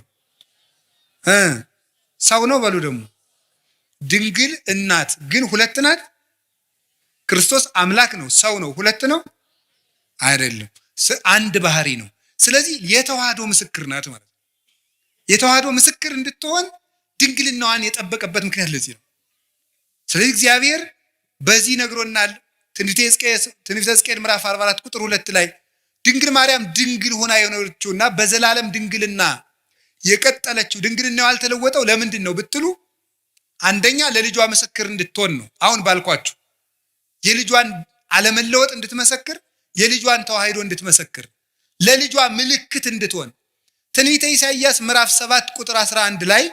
[SPEAKER 1] ሰው ነው በሉ። ደግሞ ድንግል እናት ግን ሁለት ናት። ክርስቶስ አምላክ ነው፣ ሰው ነው፣ ሁለት ነው አይደለም፣ አንድ ባህሪ ነው። ስለዚህ የተዋህዶ ምስክር ናት ማለት ነው። የተዋህዶ ምስክር እንድትሆን ድንግልናዋን የጠበቀበት ምክንያት ለዚህ ነው። ስለዚህ እግዚአብሔር በዚህ ነግሮናል። ትንቢተ ሕዝቅኤል ምዕራፍ 44 ቁጥር 2 ላይ ድንግል ማርያም ድንግል ሆና የኖረችውና በዘላለም ድንግልና የቀጠለችው ድንግልናዋ ያልተለወጠው ለምንድን ነው ብትሉ፣ አንደኛ ለልጇ ምስክር እንድትሆን ነው። አሁን ባልኳችሁ የልጇን አለመለወጥ እንድትመሰክር፣ የልጇን ተዋሂዶ እንድትመሰክር፣ ለልጇ ምልክት እንድትሆን። ትንቢተ ኢሳይያስ ምዕራፍ 7 ቁጥር 11 ላይ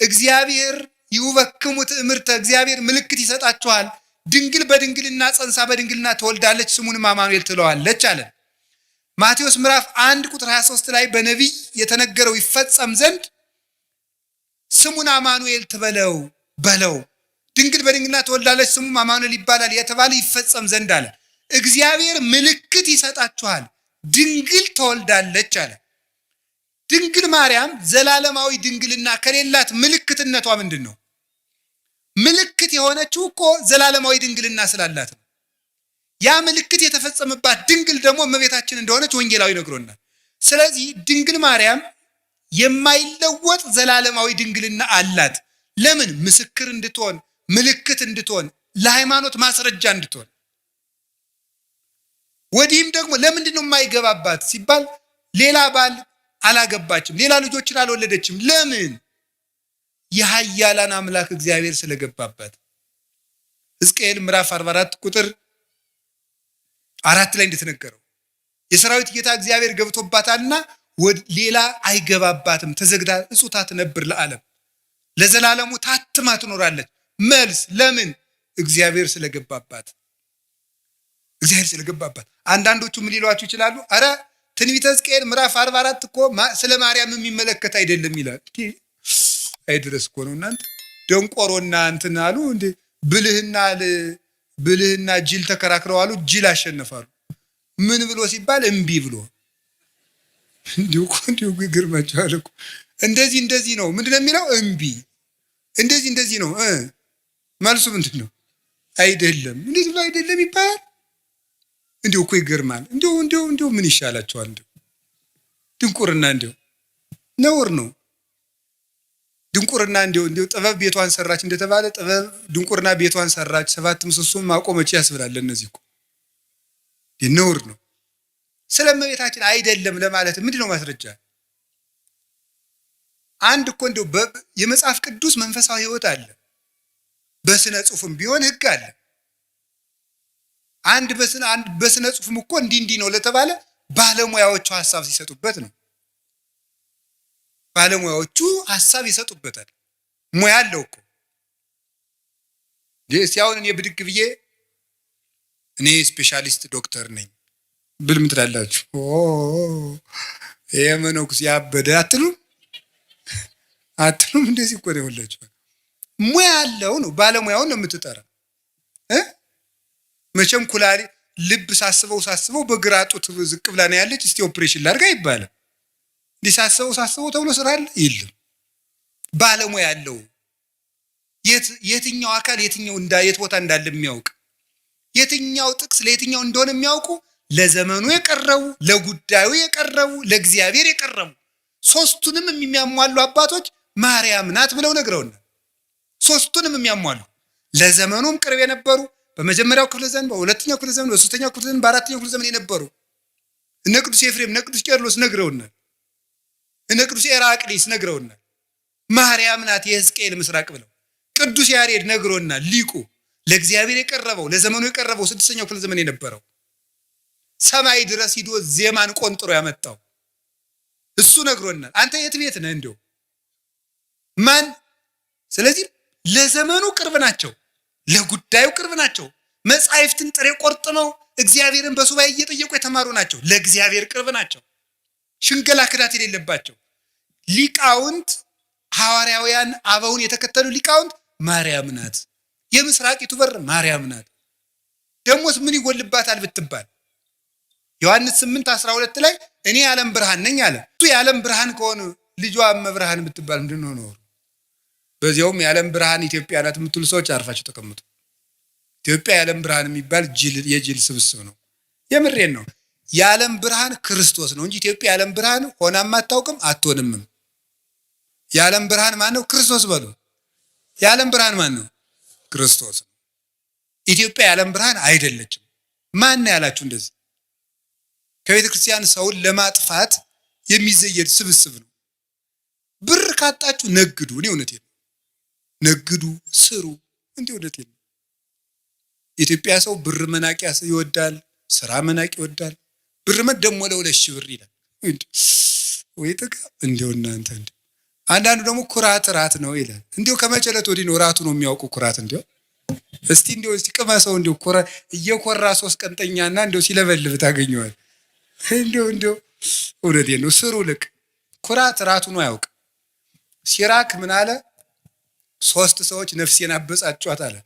[SPEAKER 1] እግዚአብሔር ይውበክሙ ትእምርተ፣ እግዚአብሔር ምልክት ይሰጣችኋል፣ ድንግል በድንግልና ጸንሳ በድንግልና ትወልዳለች፣ ስሙንም አማኑኤል ትለዋለች አለ። ማቴዎስ ምዕራፍ 1 ቁጥር 23 ላይ በነቢይ የተነገረው ይፈጸም ዘንድ ስሙን አማኑኤል በለው፣ ድንግል በድንግልና ትወልዳለች፣ ስሙም አማኑኤል ይባላል የተባለ ይፈጸም ዘንድ አለ። እግዚአብሔር ምልክት ይሰጣችኋል፣ ድንግል ትወልዳለች አለ። ድንግል ማርያም ዘላለማዊ ድንግልና ከሌላት ምልክትነቷ ምንድን ነው? ምልክት የሆነችው እኮ ዘላለማዊ ድንግልና ስላላት ነው። ያ ምልክት የተፈጸመባት ድንግል ደግሞ እመቤታችን እንደሆነች ወንጌላዊ ነግሮናል። ስለዚህ ድንግል ማርያም የማይለወጥ ዘላለማዊ ድንግልና አላት። ለምን? ምስክር እንድትሆን፣ ምልክት እንድትሆን፣ ለሃይማኖት ማስረጃ እንድትሆን። ወዲህም ደግሞ ለምንድን ነው የማይገባባት ሲባል ሌላ ባል አላገባችም፣ ሌላ ልጆችን አልወለደችም። ለምን? የኃያላን አምላክ እግዚአብሔር ስለገባባት። ሕዝቅኤል ምዕራፍ 44 ቁጥር 4 ላይ እንደተነገረው የሰራዊት ጌታ እግዚአብሔር ገብቶባታልና ሌላ አይገባባትም፣ ተዘግታ እጹታ ትነብር ለዓለም፣ ለዘላለሙ ታትማ ትኖራለች። መልስ ለምን? እግዚአብሔር ስለገባባት። እግዚአብሔር ስለገባባት። አንዳንዶቹ ምን ሊሏችሁ ይችላሉ? አረ ትንቢተ ሕዝቅኤል ምዕራፍ 44 እኮ ስለ ማርያም የሚመለከት አይደለም ይላል። አይድረስ እኮ ነው እናንተ ደንቆሮና እንትን አሉ እንዴ! ብልህና ጅል ተከራክረው አሉ፣ ጅል አሸነፋሉ። ምን ብሎ ሲባል እምቢ ብሎ እንዲሁ ይገርማችኋል እኮ እንደዚህ ነው። ምንድነው የሚለው? እምቢ። እንደዚህ ነው። መልሱ ምንድን ነው? አይደለም። እንዴት ብሎ አይደለም ይባላል? እንዲሁ እኮ ይገርማል። እንዲሁ ምን ይሻላቸዋል? እንዲሁ ድንቁርና እንዲሁ ነውር ነው። ድንቁርና እንዲሁ ጥበብ ቤቷን ሰራች እንደተባለ ጥበብ ድንቁርና ቤቷን ሰራች፣ 7 ምሰሶም ማቆመች ያስብላል። እነዚህ እኮ ነውር ነው። ስለ እመቤታችን አይደለም ለማለት ምንድን ነው ማስረጃ? አንድ እኮ እንዲሁ የመጽሐፍ ቅዱስ መንፈሳዊ ሕይወት አለ። በስነ ጽሑፍም ቢሆን ሕግ አለ። አንድ በስነ ጽሑፍም እኮ እንዲህ ነው ለተባለ ባለሙያዎቹ ሐሳብ ሲሰጡበት ነው። ባለሙያዎቹ ሐሳብ ይሰጡበታል። ሙያ አለው እኮ። ሲያውን እኔ ብድግ ብዬ እኔ ስፔሻሊስት ዶክተር ነኝ ብል ምን ትላላችሁ? ይሄ መነኩስ ያበደ አትሉም? እንደዚህ እኮ ነው ያላችሁ። ሙያ አለው ነው። ባለሙያውን ነው የምትጠራ። መቼም ኩላሊ ልብ ሳስበው በግራ ጡት ዝቅ ብላ ነው ያለች። እስቲ ኦፕሬሽን ላድርግ አይባልም። ሳስበው ተብሎ ስራ አለ የለም። ባለሙያ ያለው የትኛው አካል የት ቦታ እንዳለ የሚያውቅ፣ የትኛው ጥቅስ ለየትኛው እንደሆነ የሚያውቁ፣ ለዘመኑ የቀረቡ፣ ለጉዳዩ የቀረቡ፣ ለእግዚአብሔር የቀረቡ ሶስቱንም የሚያሟሉ አባቶች ማርያም ናት ብለው ነግረውናል። ሶስቱንም የሚያሟሉ ለዘመኑም ቅርብ የነበሩ በመጀመሪያው ክፍለ ዘመን፣ በሁለተኛው ክፍለ ዘመን፣ በሶስተኛው ክፍለ ዘመን፣ በአራተኛው ክፍለ ዘመን የነበሩ እነ ቅዱስ ኤፍሬም፣ እነ ቅዱስ ቄርሎስ ነግረውናል። እነ ቅዱስ ኤራቅሊስ ነግረውናል። ማርያም ናት የሕዝቅኤል ምስራቅ ብለው ቅዱስ ያሬድ ነግሮናል። ሊቁ ለእግዚአብሔር የቀረበው ለዘመኑ የቀረበው 6ኛው ክፍለ ዘመን የነበረው ሰማይ ድረስ ሂዶ ዜማን ቆንጥሮ ያመጣው እሱ ነግሮናል። አንተ የት ቤት ነህ እንደው ማን? ስለዚህ ለዘመኑ ቅርብ ናቸው፣ ለጉዳዩ ቅርብ ናቸው። መጻሕፍትን ጥሬ ቆርጥመው እግዚአብሔርን በሱባኤ እየጠየቁ የተማሩ ናቸው። ለእግዚአብሔር ቅርብ ናቸው። ሽንገላ ክዳት የሌለባቸው ሊቃውንት፣ ሐዋርያውያን አበውን የተከተሉ ሊቃውንት ማርያም ናት፣ የምስራቂቱ በር ማርያም ናት። ደሞስ ምን ይጎልባታል ብትባል ዮሐንስ 8:12 ላይ እኔ የዓለም ብርሃን ነኝ አለ። እሱ የዓለም ብርሃን ከሆነ ልጇ እመብርሃን ብትባል ምንድን ነው ኖሩ? በዚያውም የዓለም ብርሃን ኢትዮጵያ ናት የምትሉ ሰዎች አርፋችሁ ተቀምጡ። ኢትዮጵያ የዓለም ብርሃን የሚባል የጅል ስብስብ ነው። የምሬን ነው። የዓለም ብርሃን ክርስቶስ ነው እንጂ ኢትዮጵያ የዓለም ብርሃን ሆናም አታውቅም አትሆንምም። የዓለም ብርሃን ማን ነው? ክርስቶስ በሉ። የዓለም ብርሃን ማን ነው? ክርስቶስ ነው። ኢትዮጵያ የዓለም ብርሃን አይደለችም። ማን ነው ያላችሁ እንደዚህ? ከቤተ ክርስቲያን ሰውን ለማጥፋት የሚዘየድ ስብስብ ነው። ብር ካጣችሁ ነግዱ። እኔ እውነቴን ነው። ነግዱ፣ ስሩ። እንዲህ እውነቴን ነው። የኢትዮጵያ ሰው ብር መናቅ ይወዳል፣ ስራ መናቅ ይወዳል። ብር ደግሞ ለ2,000 ብር ይላል። ወይ ጥጋ እንዲው እናንተ እንዴ! አንዳንዱ ደግሞ ኩራት ራት ነው ይላል። እንዲው ከመጨለት ወዲህ ነው ራቱ ነው የሚያውቁ ኩራት። እንዲው እስቲ ቅመሰው። እንዲው እየኮራ 3 ቀንጠኛና እንዲው ሲለበልብ ታገኘዋል። እንዲው እውነቴን ነው። ስሩ ልቅ ኩራት ራቱ ነው ያውቅ። ሲራክ ምን አለ? 3 ሰዎች ነፍሴን አበጻጯት አለ።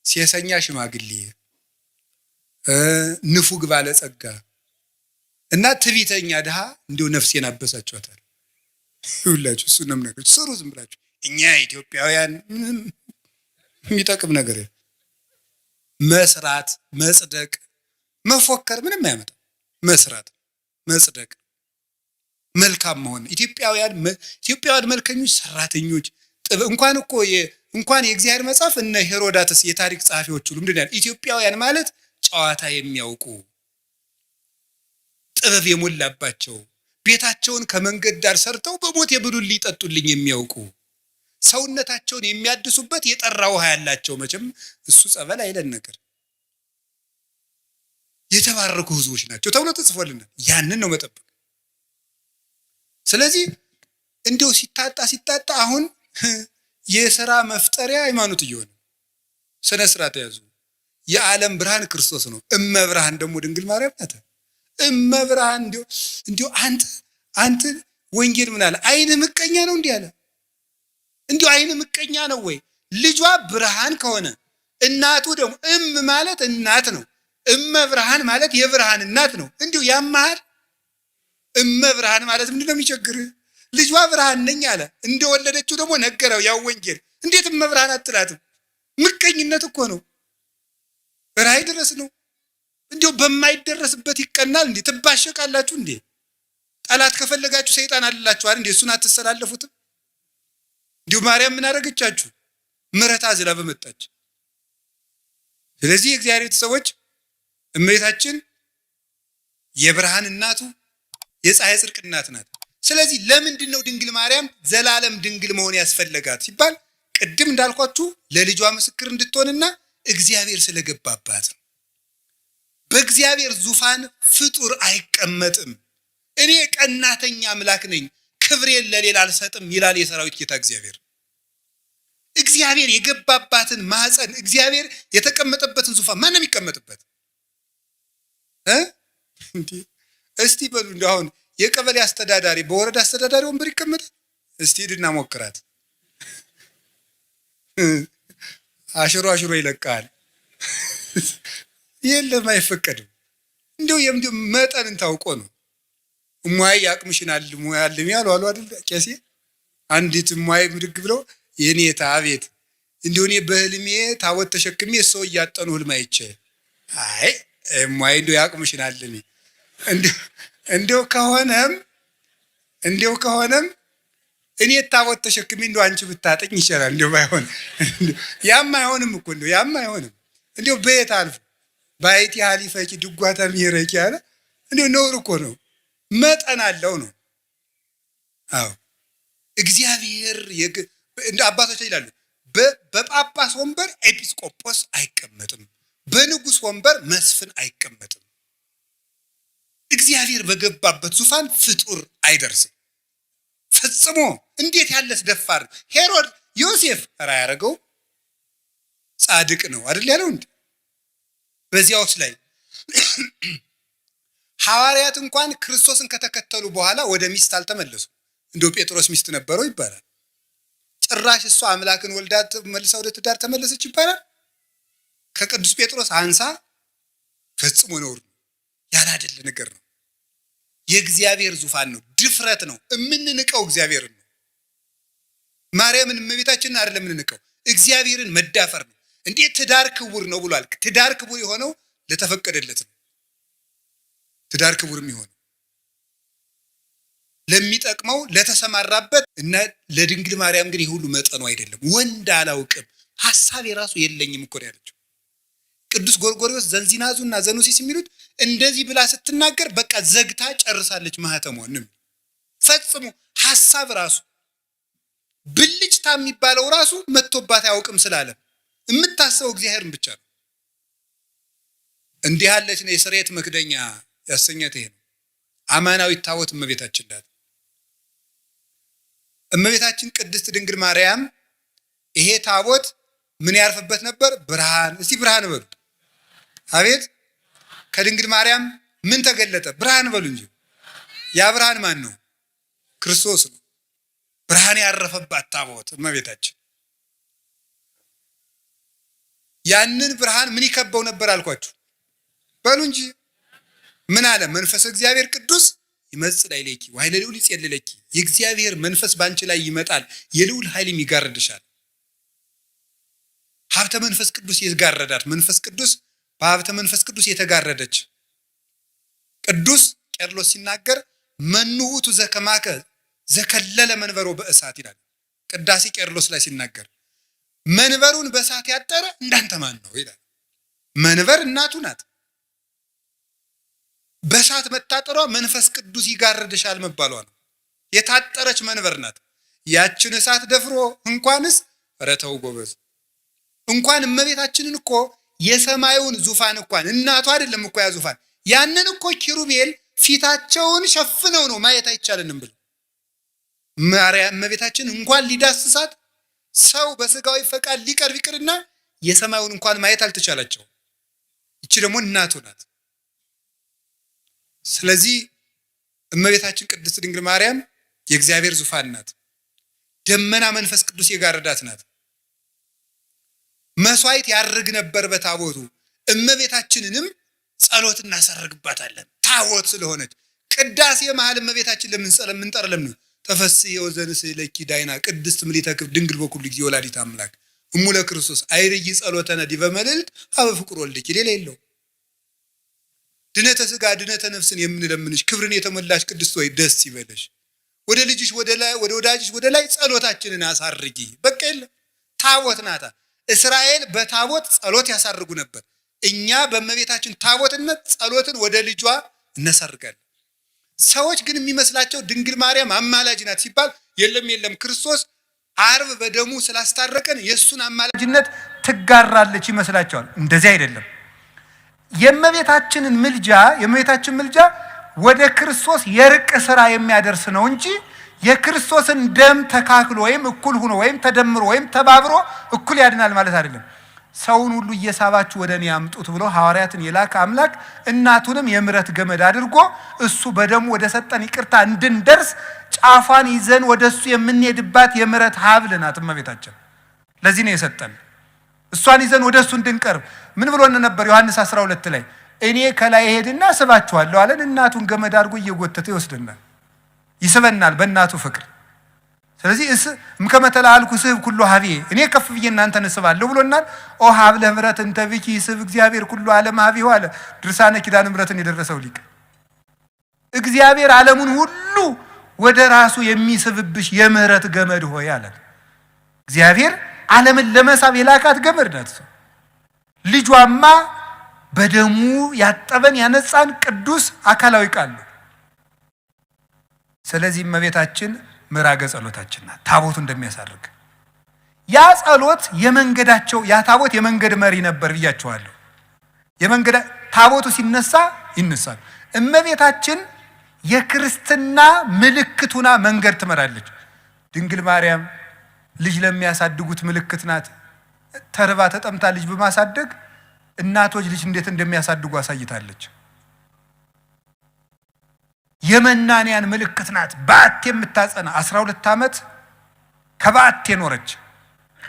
[SPEAKER 1] ሴሰኛ ሽማግሌ፣ ንፉግ ባለጸጋ እና ትዕቢተኛ ድሃ እንዲሁ ነፍሴን አበሳጯታል። ሁላችሁ እሱ ነው ነገር ስሩ። ዝም ብላችሁ እኛ ኢትዮጵያውያን ምንም የሚጠቅም ነገር መስራት፣ መጽደቅ፣ መፎከር ምንም አያመጣም። መስራት፣ መጽደቅ፣ መልካም መሆን። ኢትዮጵያውያን መልከኞች፣ ሰራተኞች እንኳን የእግዚአብሔር መጽሐፍ እነ ሄሮዳትስ የታሪክ ጸሐፊዎች ሁሉ ምንድን ያህል ኢትዮጵያውያን ማለት ጨዋታ የሚያውቁ ጥበብ የሞላባቸው ቤታቸውን ከመንገድ ዳር ሰርተው በሞት የብሉልኝ ይጠጡልኝ የሚያውቁ ሰውነታቸውን የሚያድሱበት የጠራ ውሃ ያላቸው መቼም እሱ ጸበል አይለን ነገር የተባረኩ ሕዝቦች ናቸው ተብሎ ተጽፎልናል። ያንን ነው መጠበቅ። ስለዚህ እንዲሁ ሲታጣ አሁን የሥራ መፍጠሪያ ሃይማኖት እየሆነ ስነ ስርዓት ያዙ። የዓለም ብርሃን ክርስቶስ ነው። እመብርሃን ደግሞ ድንግል ማርያም ናት። እመብርሃን እንዲሁ አንተ ወንጌል ምን አለ? አይን ምቀኛ ነው እንዲህ አለ። እንዲሁ አይን ምቀኛ ነው ወይ? ልጇ ብርሃን ከሆነ እናቱ ደግሞ ማለት እናት ነው። እመብርሃን ማለት የብርሃን እናት ነው። እንዲሁ ያማሃል። እመብርሃን ማለት ምንድን ነው የሚቸግርህ? ልጇ ብርሃን ነኝ አለ። እንደወለደችው ደግሞ ነገረው ያው ወንጌል። እንዴት እመብርሃን አትላትም? ምቀኝነት እኮ ነው። ራእይ ድረስ ነው። እንዲሁ በማይደረስበት ይቀናል እንዴ? ትባሸቃላችሁ እንዴ? ጠላት ከፈለጋችሁ ሰይጣን አለላችኋል እንዴ? እሱን አትሰላለፉትም? እንዲሁ ማርያም ምን አደረገቻችሁ? ምሕረት አዝላ በመጣች። ስለዚህ የእግዚአብሔር ቤተሰቦች እመቤታችን የብርሃን እናቱ የፀሐይ ጽድቅ እናት ናት። ስለዚህ ለምንድን ነው ድንግል ማርያም ዘላለም ድንግል መሆን ያስፈለጋት ሲባል ቅድም እንዳልኳችሁ ለልጇ ምስክር እንድትሆንና እግዚአብሔር ስለገባባት ነው። በእግዚአብሔር ዙፋን ፍጡር አይቀመጥም። እኔ ቀናተኛ አምላክ ነኝ፣ ክብሬን ለሌላ አልሰጥም ይላል የሰራዊት ጌታ እግዚአብሔር። እግዚአብሔር የገባባትን ማህፀን፣ እግዚአብሔር የተቀመጠበትን ዙፋን ማንም ይቀመጥበት? እስቲ በሉ እንደው አሁን የቀበሌ አስተዳዳሪ በወረዳ አስተዳዳሪ ወንበር ይቀመጣል? እስቲ ሂድና ሞክራት። አሽሮ አሽሮ ይለቃል። የለም አይፈቀድም። እንዲሁ መጠንን ታውቆ ነው። እሟይ አቅምሽን አልሙ ያልም ያሉ አሉ አይደል ቄሴ። አንዲት እሟይ ምድግ ብለው የኔታ አቤት እንዲሁ እኔ በህልሜ ታቦት ተሸክሜ ሰው እያጠኑ ህልም አይቼ፣ አይ እሟይ እንዲሁ ያቅምሽን አልሚ እንዲሁ ከሆነም እኔ ታቦት ተሸክሜ እንዲሁ አንቺ ብታጠኝ ይችላል። እንዲሁ ባይሆን ያም አይሆንም እኮ እንዲሁ ያም አይሆንም። እንዲሁ በየት አልፎ ባይቲ ሀሊፈቂ ድጓታ ሚረቂ ያለ እንዲሁ ነውር እኮ ነው። መጠን አለው ነው። አዎ እግዚአብሔር እንደ አባቶች ይላሉ በጳጳስ ወንበር ኤጲስቆጶስ አይቀመጥም፣ በንጉሥ ወንበር መስፍን አይቀመጥም። እግዚአብሔር በገባበት ዙፋን ፍጡር አይደርስም ፈጽሞ። እንዴት ያለስ ደፋር ሄሮድ ዮሴፍ ራ ያደረገው ጻድቅ ነው አይደል ያለው እንዴ? በዚያውስ ላይ ሐዋርያት እንኳን ክርስቶስን ከተከተሉ በኋላ ወደ ሚስት አልተመለሱም። እንደው ጴጥሮስ ሚስት ነበረው ይባላል። ጭራሽ እሷ አምላክን ወልዳ መልሳ ወደ ትዳር ተመለሰች ይባላል። ከቅዱስ ጴጥሮስ አንሳ ፈጽሞ ነውር ነው፣ ያላደለ ነገር ነው። የእግዚአብሔር ዙፋን ነው፣ ድፍረት ነው። የምንንቀው እግዚአብሔርን ነው። ማርያምን እመቤታችንን አይደለም የምንንቀው፣ እግዚአብሔርን መዳፈር ነው። እንዴት ትዳር ክቡር ነው ብሏል። ትዳር ክቡር የሆነው ለተፈቀደለት ነው። ትዳር ክቡር የሚሆነው ለሚጠቅመው ለተሰማራበት እና ለድንግል ማርያም ግን የሁሉ መጠኑ አይደለም። ወንድ አላውቅም ሐሳብ የራሱ የለኝም እኮ ያለችው። ቅዱስ ጎርጎርዮስ ዘንዚናዙና ዘኑሲስ የሚሉት እንደዚህ ብላ ስትናገር በቃ ዘግታ ጨርሳለች ማህተሟንም። ፈጽሞ ሐሳብ ራሱ ብልጭታ የሚባለው ራሱ መጥቶባት አያውቅም ስላለ የምታስበው እግዚአብሔርን ብቻ ነው። እንዲህ ያለች ነው የስርየት መክደኛ ያሰኘት ይሄ ነው። አማናዊት ታቦት እመቤታችን ናት። እመቤታችን ቅድስት ድንግል ማርያም ይሄ ታቦት ምን ያርፍበት ነበር? ብርሃን። እስቲ ብርሃን በሉ። አቤት ከድንግል ማርያም ምን ተገለጠ? ብርሃን በሉ እንጂ። ያ ብርሃን ማን ነው? ክርስቶስ ነው። ብርሃን ያረፈባት ታቦት እመቤታችን። ያንን ብርሃን ምን ይከበው ነበር አልኳችሁ? በሉ እንጂ ምን አለ? መንፈስ እግዚአብሔር ቅዱስ ይመጽእ ላዕሌኪ ወኃይለ ልዑል ይጼልለኪ። የእግዚአብሔር መንፈስ ባንቺ ላይ ይመጣል፣ የልዑል ኃይልም ይጋርድሻል። ሀብተ መንፈስ ቅዱስ የተጋረዳት መንፈስ ቅዱስ በሀብተ መንፈስ ቅዱስ የተጋረደች። ቅዱስ ቄርሎስ ሲናገር መኑ ውእቱ ዘከማከ ዘከለለ መንበሮ በእሳት ይላል። ቅዳሴ ቄርሎስ ላይ ሲናገር መንበሩን በእሳት ያጠረ እንዳንተ ማን ነው ይላል። መንበር እናቱ ናት። በእሳት መታጠሯ መንፈስ ቅዱስ ይጋርድሻል መባሏ ነው። የታጠረች መንበር ናት። ያችን እሳት ደፍሮ እንኳንስ ረተው ጎበዝ እንኳን እመቤታችንን እኮ የሰማዩን ዙፋን እንኳን እናቷ አይደለም እኮ ያ ዙፋን ያንን እኮ ኪሩቤል ፊታቸውን ሸፍነው ነው ማየት አይቻልንም ብሎ ማርያም እመቤታችን እንኳን ሊዳስሳት ሰው በስጋዊ ፈቃድ ሊቀርብ ይቅርና የሰማዩን እንኳን ማየት አልተቻላቸው። እቺ ደግሞ እናቱ ናት። ስለዚህ እመቤታችን ቅድስት ድንግል ማርያም የእግዚአብሔር ዙፋን ናት። ደመና መንፈስ ቅዱስ የጋረዳት ናት። መስዋዕት ያርግ ነበር በታቦቱ። እመቤታችንንም ጸሎት እናሳርግባታለን ታቦት ስለሆነች። ቅዳሴ መሀል እመቤታችን ለምንጠር ለምን ተፈስሒ ወዘንስእለኪ ዳይና ቅድስት ምልዕተ ክብር ድንግል በኩሉ ጊዜ ወላዲተ አምላክ እሙለ ክርስቶስ አይርይ ጸሎተነ ዲበ መልዕልት ሀበ ፍቁር ወልድኪ። ሌላ የለው። ድነተ ስጋ ድነተ ነፍስን የምንለምንሽ ክብርን የተሞላሽ ቅድስት ወይ ደስ ይበለሽ። ወደ ልጅሽ ወደ ወዳጅሽ ወደ ላይ ጸሎታችንን አሳርጊ። በቃ የለም። ታቦት ናታ። እስራኤል በታቦት ጸሎት ያሳርጉ ነበር። እኛ በእመቤታችን ታቦትነት ጸሎትን ወደ ልጇ እናሳርጋለን። ሰዎች ግን የሚመስላቸው ድንግል ማርያም አማላጅ ናት ሲባል የለም ክርስቶስ አርብ በደሙ ስላስታረቀን የእሱን አማላጅነት ትጋራለች ይመስላቸዋል። እንደዚህ አይደለም። የእመቤታችን ምልጃ ወደ ክርስቶስ የርቅ ስራ የሚያደርስ ነው እንጂ የክርስቶስን ደም ተካክሎ ወይም እኩል ሆኖ ወይም ተደምሮ ወይም ተባብሮ እኩል ያድናል ማለት አይደለም። ሰውን ሁሉ እየሳባችሁ ወደ እኔ አምጡት ብሎ ሐዋርያትን የላከ አምላክ እናቱንም የምሕረት ገመድ አድርጎ እሱ በደሙ ወደ ሰጠን ይቅርታ እንድንደርስ ጫፏን ይዘን ወደ እሱ የምንሄድባት የምሕረት ሀብል ናት እመቤታችን። ለዚህ ነው የሰጠን። እሷን ይዘን ወደ እሱ እንድንቀርብ ምን ብሎ ነበር? ዮሐንስ 12 ላይ እኔ ከላይ እሄድና ስባችኋለሁ አለን። እናቱን ገመድ አድርጎ እየጎተተ ይወስድናል፣ ይስበናል በእናቱ ፍቅር። ስለዚህ እምከመተላልኩ ስብ ኩሉ ሀቤ እኔ ከፍ ብዬ እናንተን እስባለሁ ብሎናል። ኦ ሀብለ ምሕረት እንተ ብኪ ስብ እግዚአብሔር ኩሉ ዓለም ሀቤሁ አለ ድርሳነ ኪዳነ ምሕረትን የደረሰው ሊቅ። እግዚአብሔር ዓለሙን ሁሉ ወደ ራሱ የሚስብብሽ የምህረት ገመድ ሆይ አለ። እግዚአብሔር ዓለምን ለመሳብ የላካት ገመድ ናት። ልጇማ በደሙ ያጠበን ያነጻን ቅዱስ አካላዊ ቃል ነው። ስለዚህ እመቤታችን ምዕራገ ጸሎታችን ናት። ታቦቱ እንደሚያሳርግ ያ ጸሎት ያ ታቦት የመንገድ መሪ ነበር ብያቸዋለሁ። ታቦቱ ሲነሳ ይነሳል። እመቤታችን የክርስትና ምልክቱና መንገድ ትመራለች። ድንግል ማርያም ልጅ ለሚያሳድጉት ምልክት ናት። ተርባ ተጠምታ ልጅ በማሳደግ እናቶች ልጅ እንዴት እንደሚያሳድጉ አሳይታለች። የመናንያን ምልክት ናት። በዓት የምታጸና 12 ዓመት ከበዓት የኖረች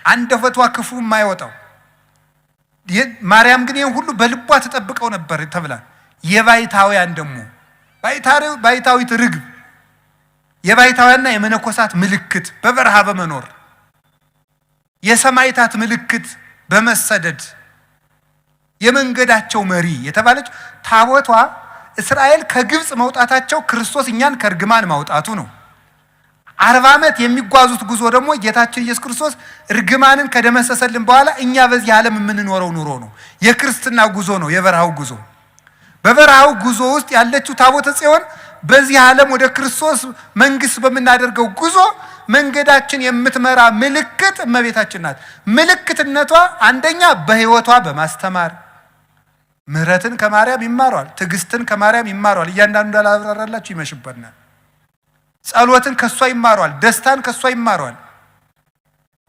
[SPEAKER 1] አንደበቷ ክፉ የማይወጣው ማርያም ግን ይህን ሁሉ በልቧ ተጠብቀው ነበር ተብላ የባይታውያን ደግሞ ባይታዊት ርግብ የባይታውያንና የመነኮሳት ምልክት በበረሃ በመኖር የሰማይታት ምልክት በመሰደድ የመንገዳቸው መሪ የተባለች ታቦቷ እስራኤል ከግብፅ መውጣታቸው ክርስቶስ እኛን ከርግማን ማውጣቱ ነው። 40 ዓመት የሚጓዙት ጉዞ ደግሞ ጌታችን ኢየሱስ ክርስቶስ ርግማንን ከደመሰሰልን በኋላ እኛ በዚህ ዓለም የምንኖረው ኑሮ ነው። የክርስትና ጉዞ ነው፣ የበረሃው ጉዞ። በበረሃው ጉዞ ውስጥ ያለችው ታቦተ ጽዮን በዚህ ዓለም ወደ ክርስቶስ መንግስት በምናደርገው ጉዞ መንገዳችን የምትመራ ምልክት እመቤታችን ናት። ምልክትነቷ አንደኛ በህይወቷ በማስተማር ምሕረትን ከማርያም ይማሯል፣ ትዕግስትን ከማርያም ይማሯል። እያንዳንዱ እንዳላብራራላችሁ ይመሽበናል። ጸሎትን ከሷ ይማሯል፣ ደስታን ከሷ ይማሯል፣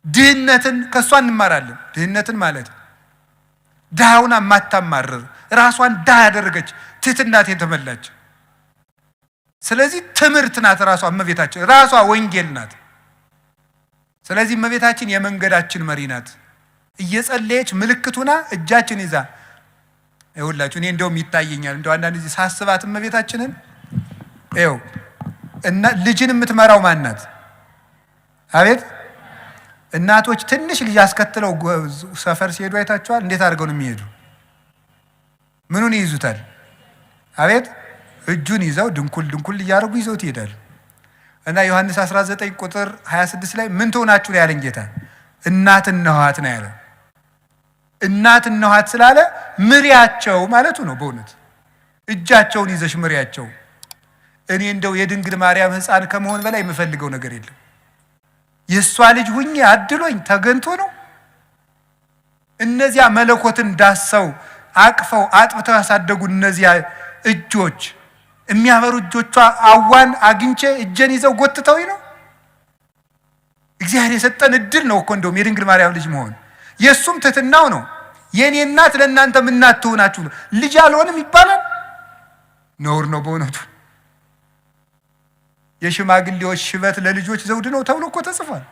[SPEAKER 1] ድህነትን ከሷ እንማራለን። ድህነትን ማለት ድሃውና ማታማርር ራሷን ድሃ ያደረገች ትህትናት የተመላች። ስለዚህ ትምህርት ናት ራሷ እመቤታችን፣ ራሷ ወንጌል ናት። ስለዚህ እመቤታችን የመንገዳችን መሪ ናት። እየጸለየች ምልክቱና እጃችን ይዛ ይኸውላችሁ። እኔ እንደውም ይታየኛል እንደው አንዳንድ ጊዜ ሳስባት እመቤታችንን እና ልጅን የምትመራው ማን ናት? አቤት እናቶች ትንሽ ልጅ አስከትለው ሰፈር ሲሄዱ አይታችኋል? እንዴት አድርገው ነው የሚሄዱ? ምኑን ይይዙታል? አቤት እጁን ይዘው ድንኩል እያደረጉ ይዘውት ይሄዳሉ። እና ዮሐንስ 19 ቁጥር 26 ላይ ምን ትሆናችሁ ነው ያለን ጌታ? እናት እነኋት ነው ያለው። እናት እነኋት ስላለ ምሪያቸው ማለቱ ነው። በእውነት እጃቸውን ይዘሽ ምሪያቸው። እኔ እንደው የድንግል ማርያም ሕፃን ከመሆን በላይ የምፈልገው ነገር የለም። የእሷ ልጅ ሁኜ አድሎኝ ተገንቶ ነው። እነዚያ መለኮትን ዳሰው አቅፈው አጥብተው ያሳደጉ እነዚያ እጆች የሚያበሩ እጆቿ አዋን አግኝቼ እጄን ይዘው ጎትተውኝ ነው። እግዚአብሔር የሰጠን እድል ነው እኮ እንደውም የድንግል ማርያም ልጅ መሆን። የእሱም ትህትናው ነው። የኔ እናት ለእናንተ እናት ትሆናችሁ ነው። ልጅ አልሆንም ይባላል? ነውር ነው በእውነቱ። የሽማግሌዎች ሽበት ለልጆች ዘውድ ነው ተብሎ እኮ ተጽፏል።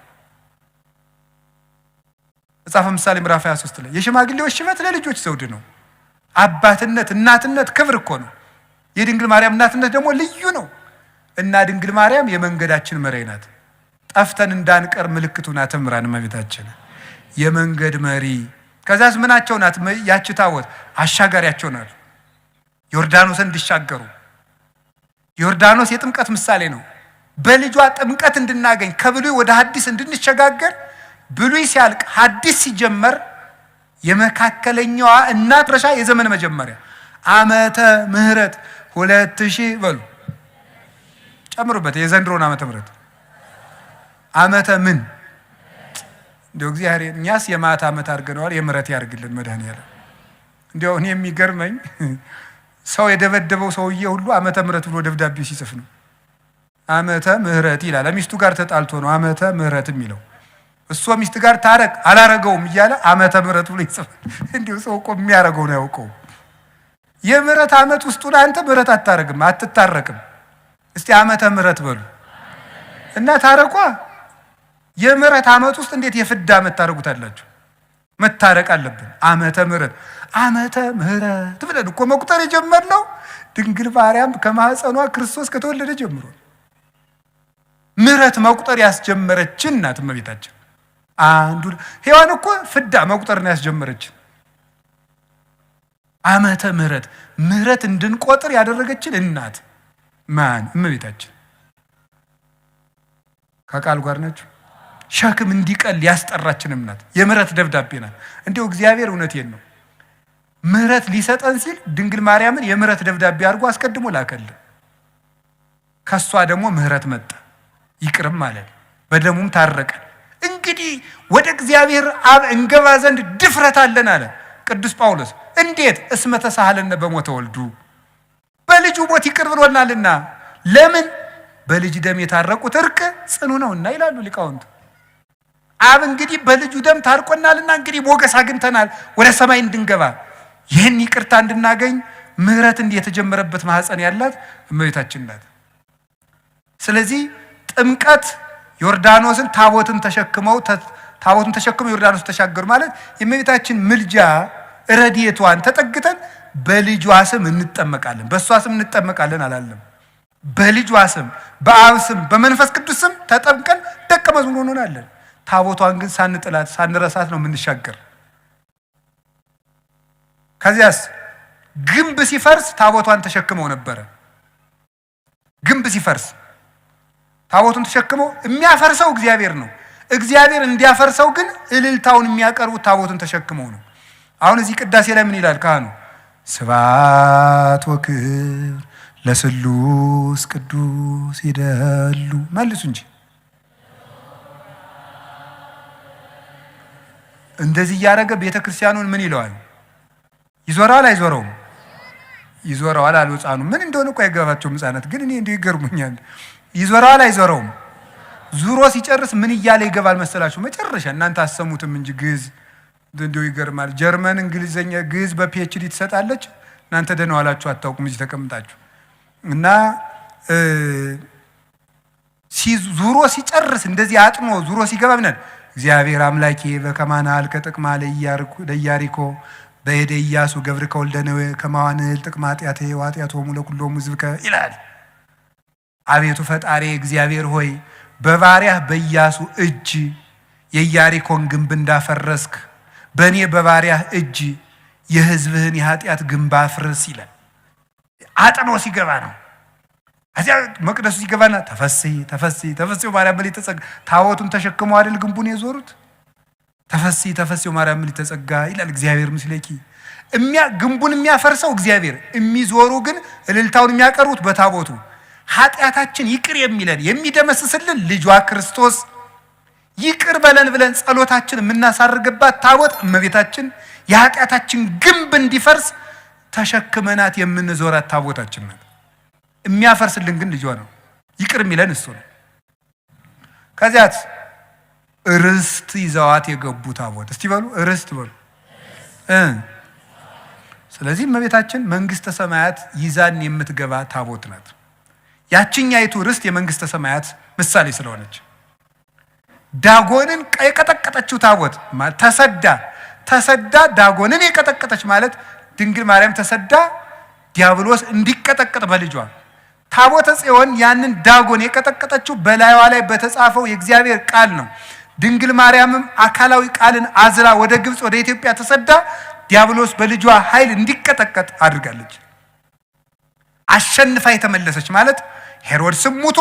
[SPEAKER 1] መጽሐፈ ምሳሌ ምዕራፍ 23 ላይ የሽማግሌዎች ሽበት ለልጆች ዘውድ ነው። አባትነት እናትነት ክብር እኮ ነው። የድንግል ማርያም እናትነት ደግሞ ልዩ ነው። እና ድንግል ማርያም የመንገዳችን መሪ ናት። ጠፍተን እንዳንቀር ምልክቱ ናት። እምራን እመቤታችን የመንገድ መሪ። ከዛስ ምናቸው ናት? ያቺ ታቦት አሻጋሪያቸው ናት። ዮርዳኖስን እንዲሻገሩ። ዮርዳኖስ የጥምቀት ምሳሌ ነው። በልጇ ጥምቀት እንድናገኝ ከብሉይ ወደ ሐዲስ እንድንሸጋገር ብሉይ ሲያልቅ ሐዲስ ሲጀመር የመካከለኛዋ እናት ረሻ የዘመን መጀመሪያ ዓመተ ምህረት 2000 በሉ ጨምሩበት። የዘንድሮን ዓመተ ምህረት ዓመተ ምን እንደው እግዚአብሔር እኛስ የማታ ዓመት አድርገነዋል። የምህረት ያርግልን መድኃኒዓለም። እንደው እኔ የሚገርመኝ ሰው የደበደበው ሰውዬ ሁሉ ዓመተ ምህረት ብሎ ደብዳቤ ሲጽፍ ነው። ዓመተ ምህረት ይላል። ሚስቱ ጋር ተጣልቶ ነው ዓመተ ምህረት የሚለው። እሷ ሚስት ጋር ታረቅ አላረገውም እያለ ዓመተ ምህረት ብሎ ይጽፋል። እንዲሁ ሰው እኮ የሚያረገው ነው ያውቀው። የምህረት ዓመት ውስጡን አንተ ምህረት አታረግም፣ አትታረቅም። እስቲ ዓመተ ምህረት በሉ እና ታረቋ። የምህረት ዓመት ውስጥ እንዴት የፍዳ ዓመት ታረጉታላችሁ? መታረቅ አለብን። ዓመተ ምህረት ዓመተ ምህረት ብለን እኮ መቁጠር የጀመርነው ድንግል ማርያም ከማህፀኗ ክርስቶስ ከተወለደ ጀምሮ ምህረት መቁጠር ያስጀመረችን እናት እመቤታችን። አንዱ ሔዋን እኮ ፍዳ መቁጠር ነው ያስጀመረችን። ዓመተ ምህረት ምህረት እንድንቆጥር ያደረገችን እናት ማን? እመቤታችን። ከቃል ጋር ናችሁ። ሸክም እንዲቀል ያስጠራችን እናት የምህረት ደብዳቤ ናት። እንዲሁ እግዚአብሔር እውነቴን ነው ምህረት ሊሰጠን ሲል ድንግል ማርያምን የምህረት ደብዳቤ አድርጎ አስቀድሞ ላከልን። ከሷ ደግሞ ምህረት መጣ፣ ይቅርም ማለት በደሙም ታረቀን። እንግዲህ ወደ እግዚአብሔር አብ እንገባ ዘንድ ድፍረት አለን አለ ቅዱስ ጳውሎስ። እንዴት? እስመ ተሳሃለነ በሞተ ወልዱ፣ በልጁ ሞት ይቅር ብሎናልና። ለምን? በልጅ ደም የታረቁት እርቅ ጽኑ ነውና ይላሉ ሊቃውንት። አብ እንግዲህ በልጁ ደም ታርቆናልና እንግዲህ ሞገስ አግኝተናል ወደ ሰማይ እንድንገባ። ይህን ይቅርታ እንድናገኝ ምህረት እንዲህ የተጀመረበት ማህፀን ያላት እመቤታችን ናት። ስለዚህ ጥምቀት ዮርዳኖስን ታቦትን ተሸክመው ዮርዳኖስ ተሻገሩ ማለት የእመቤታችን ምልጃ ረድኤቷን ተጠግተን በልጇ ስም እንጠመቃለን። በእሷ ስም እንጠመቃለን አላለም። በልጇ ስም፣ በአብ ስም፣ በመንፈስ ቅዱስ ስም ተጠምቀን ደቀ መዝሙር እንሆናለን። ታቦቷን ግን ሳንጥላት ሳንረሳት ነው የምንሻገር። ከዚያስ ግንብ ሲፈርስ ታቦቷን ተሸክመው ነበረ። ግንብ ሲፈርስ ታቦቱን ተሸክመው የሚያፈርሰው እግዚአብሔር ነው። እግዚአብሔር እንዲያፈርሰው ግን እልልታውን የሚያቀርቡት ታቦቱን ተሸክመው ነው። አሁን እዚህ ቅዳሴ ላይ ምን ይላል ካህኑ? ስብሐት ወክብር ለስሉስ ቅዱስ ይደሉ። መልሱ እንጂ እንደዚህ እያደረገ ቤተ ክርስቲያኑን ምን ይለዋል? ይዞራል አይዞረውም? ይዞረዋል አሉ ሕፃኑ። ምን እንደሆነ እኮ አይገባቸውም ሕፃናት፣ ግን እኔ እንዲሁ ይገርሙኛል። ይዞራል አይዞረውም? ዙሮ ሲጨርስ ምን እያለ ይገባል መሰላችሁ? መጨረሻ እናንተ አሰሙትም እንጂ ግዕዝ እንዲሁ ይገርማል። ጀርመን እንግሊዘኛ ግዕዝ በፒኤችዲ ትሰጣለች። እናንተ ደህና ዋላችሁ አታውቁም እዚህ ተቀምጣችሁ። እና ዙሮ ሲጨርስ እንደዚህ አጥኖ ዙሮ ሲገባ ምናል እግዚአብሔር አምላኬ በከማናል ከጥቅማ ለኢያሪኮ በሄደ ኢያሱ ገብርከ ወልደ ነዌ ከማዋንል ጥቅማ ኃጢአቴ ወኃጢአቶሙ ለኩሎሙ ሕዝብከ ይላል። አቤቱ ፈጣሪ እግዚአብሔር ሆይ በባሪያህ በኢያሱ እጅ የኢያሪኮን ግንብ እንዳፈረስክ በእኔ በባሪያህ እጅ የሕዝብህን የኃጢአት ግንብ አፍርስ ይላል። አጥኖ ሲገባ ነው። እዚያ መቅደሱ ሲገባና ተፈሥሒ ማርያም ምልዕተ ጸጋ ታቦቱን ተሸክመው አይደል ግንቡን የዞሩት? ተፈሥሒ ማርያም ምልዕተ ጸጋ ይላል። እግዚአብሔር ምስሌኪ ግንቡን የሚያፈርሰው እግዚአብሔር፣ የሚዞሩ ግን እልልታውን የሚያቀርቡት በታቦቱ። ኃጢአታችን ይቅር የሚለን የሚደመስስልን ልጇ ክርስቶስ ይቅር በለን ብለን ጸሎታችን የምናሳርግባት ታቦት እመቤታችን የኃጢአታችን ግንብ እንዲፈርስ ተሸክመናት የምንዞራት ታቦታችን ናት። የሚያፈርስልን ግን ልጇ ነው። ይቅር የሚለን እሱ ነው። ከዚያት ርስት ይዘዋት የገቡ ታቦት እስቲ በሉ ርስት በሉ። ስለዚህ እመቤታችን መንግስተ ሰማያት ይዛን የምትገባ ታቦት ናት። ያችኛይቱ ርስት የመንግስተ ሰማያት ምሳሌ ስለሆነች ዳጎንን የቀጠቀጠችው ታቦት ተሰዳ ዳጎንን የቀጠቀጠች ማለት ድንግል ማርያም ተሰዳ ዲያብሎስ እንዲቀጠቀጥ በልጇ ታቦተ ጽዮን ያንን ዳጎን የቀጠቀጠችው በላይዋ ላይ በተጻፈው የእግዚአብሔር ቃል ነው። ድንግል ማርያምም አካላዊ ቃልን አዝላ ወደ ግብጽ ወደ ኢትዮጵያ ተሰዳ ዲያብሎስ በልጇ ኃይል እንዲቀጠቀጥ አድርጋለች። አሸንፋ የተመለሰች ማለት ሄሮድስም ሙቶ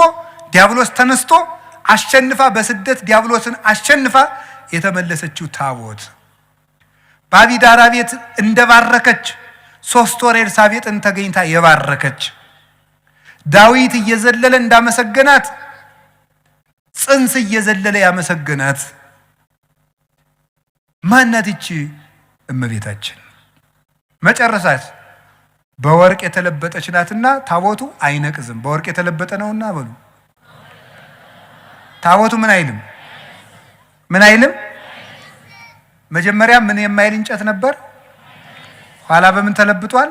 [SPEAKER 1] ዲያብሎስ ተነስቶ አሸንፋ በስደት ዲያብሎስን አሸንፋ የተመለሰችው ታቦት በአቢዳራ ቤት እንደባረከች 3 ወር ኤልሳቤጥን ተገኝታ የባረከች ዳዊት እየዘለለ እንዳመሰገናት ጽንስ እየዘለለ ያመሰገናት ማናት? ይቺ እመቤታችን መጨረሻት በወርቅ የተለበጠች ናትና ታቦቱ አይነቅዝም። በወርቅ የተለበጠ ነውና በሉ ታቦቱ ምን አይልም? ምን አይልም? መጀመሪያ ምን የማይል እንጨት ነበር፣ ኋላ በምን ተለብጧል?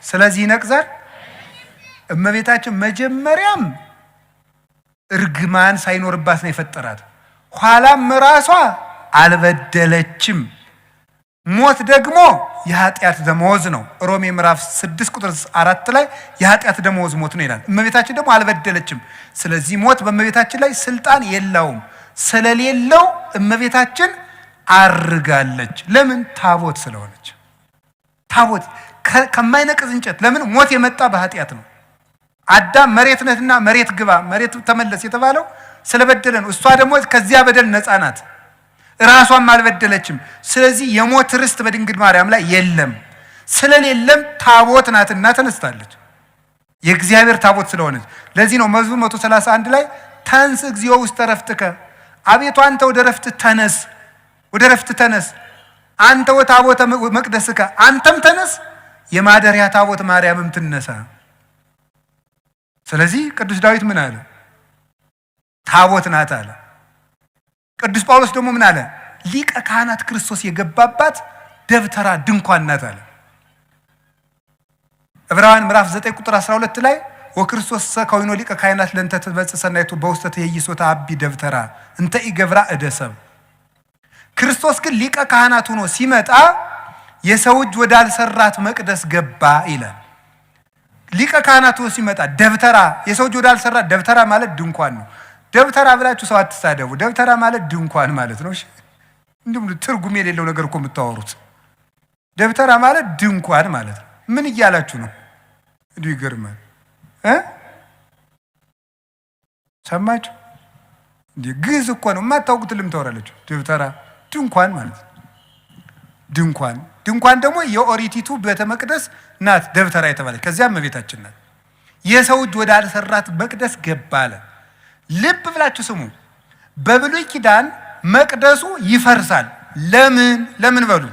[SPEAKER 1] ስለዚህ ይነቅዛል። እመቤታችን መጀመሪያም እርግማን ሳይኖርባት ነው የፈጠራት። ኋላም ራሷ አልበደለችም። ሞት ደግሞ የኃጢአት ደመወዝ ነው። ሮሜ ምዕራፍ 6 ቁጥር 4 ላይ የኃጢአት ደመወዝ ሞት ነው ይላል። እመቤታችን ደግሞ አልበደለችም። ስለዚህ ሞት በእመቤታችን ላይ ስልጣን የለውም። ስለሌለው እመቤታችን አርጋለች። ለምን? ታቦት ስለሆነች። ታቦት ከማይነቅዝ እንጨት። ለምን? ሞት የመጣ በኃጢአት ነው። አዳም መሬት ነህና መሬት ግባ መሬት ተመለስ የተባለው ስለበደለ ነው። እሷ ደግሞ ከዚያ በደል ነፃ ናት። ራሷም አልበደለችም። ስለዚህ የሞት ርስት በድንግል ማርያም ላይ የለም። ስለሌለም ታቦት ናትና ተነስታለች። የእግዚአብሔር ታቦት ስለሆነች። ለዚህ ነው መዝሙር 131 ላይ ተንስ እግዚኦ ውስተ ዕረፍትከ፣ አቤቱ አንተ ወደ ዕረፍት ተነስ፣ ወደ ዕረፍት ተነስ፣ አንተ ወታቦተ መቅደስከ፣ አንተም ተነስ፣ የማደሪያ ታቦት ማርያምም ትነሳ። ስለዚህ ቅዱስ ዳዊት ምን አለ? ታቦት ናት አለ። ቅዱስ ጳውሎስ ደግሞ ምን አለ? ሊቀ ካህናት ክርስቶስ የገባባት ደብተራ ድንኳን ናት አለ። ዕብራውያን ምዕራፍ 9 ቁጥር 12 ላይ ወክርስቶስ ከወይኖ ሊቀ ካህናት ለእንተ ትበጽሕ ሰናይቱ በውስተ ትኄይሶተ አቢ ደብተራ እንተ ኢገብራ እደ ሰብእ። ክርስቶስ ግን ሊቀ ካህናት ሆኖ ሲመጣ የሰው እጅ ወዳልሰራት መቅደስ ገባ ይላል። ሊቀ ካህናት ሆኖ ሲመጣ ደብተራ፣ የሰው እጅ ወዳልሰራት፣ ደብተራ ማለት ድንኳን ነው። ደብተራ ብላችሁ ሰው አትሳደቡ። ደብተራ ማለት ድንኳን ማለት ነው። እሺ፣ እንዲሁም ትርጉም የሌለው ነገር እኮ የምታወሩት። ደብተራ ማለት ድንኳን ማለት ነው። ምን እያላችሁ ነው? እንዲሁ ይገርማል። ሰማችሁ? እንዴ ግዕዝ እኮ ነው። የማታውቁት ልም ታወራላችሁ። ደብተራ ድንኳን ማለት ነው። ድንኳን ድንኳን ደግሞ የኦሪቲቱ ቤተ መቅደስ ናት ደብተራ የተባለች። ከዚያም እመቤታችን ናት። የሰው እጅ ወዳልሰራት መቅደስ ገባ አለ። ልብ ብላችሁ ስሙ። በብሉይ ኪዳን መቅደሱ ይፈርሳል። ለምን በሉ?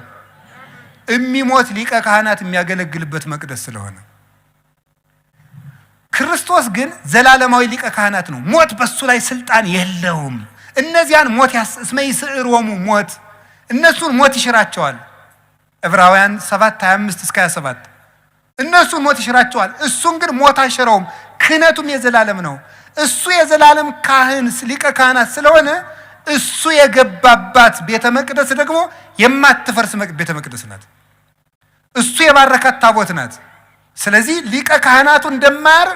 [SPEAKER 1] የሚሞት ሊቀ ካህናት የሚያገለግልበት መቅደስ ስለሆነ። ክርስቶስ ግን ዘላለማዊ ሊቀ ካህናት ነው። ሞት በሱ ላይ ስልጣን የለውም። እነዚያን ሞት እስመ ይስዕሮሙ ሞት፣ እነሱን ሞት ይሽራቸዋል። ዕብራውያን 7:25 እስከ 27 እነሱን ሞት ይሽራቸዋል። እሱን ግን ሞት አይሽረውም። ክህነቱም የዘላለም ነው። እሱ የዘላለም ካህን ሊቀ ካህናት ስለሆነ እሱ የገባባት ቤተ መቅደስ ደግሞ የማትፈርስ ቤተ መቅደስ ናት። እሱ የባረካት ታቦት ናት። ስለዚህ ሊቀ ካህናቱ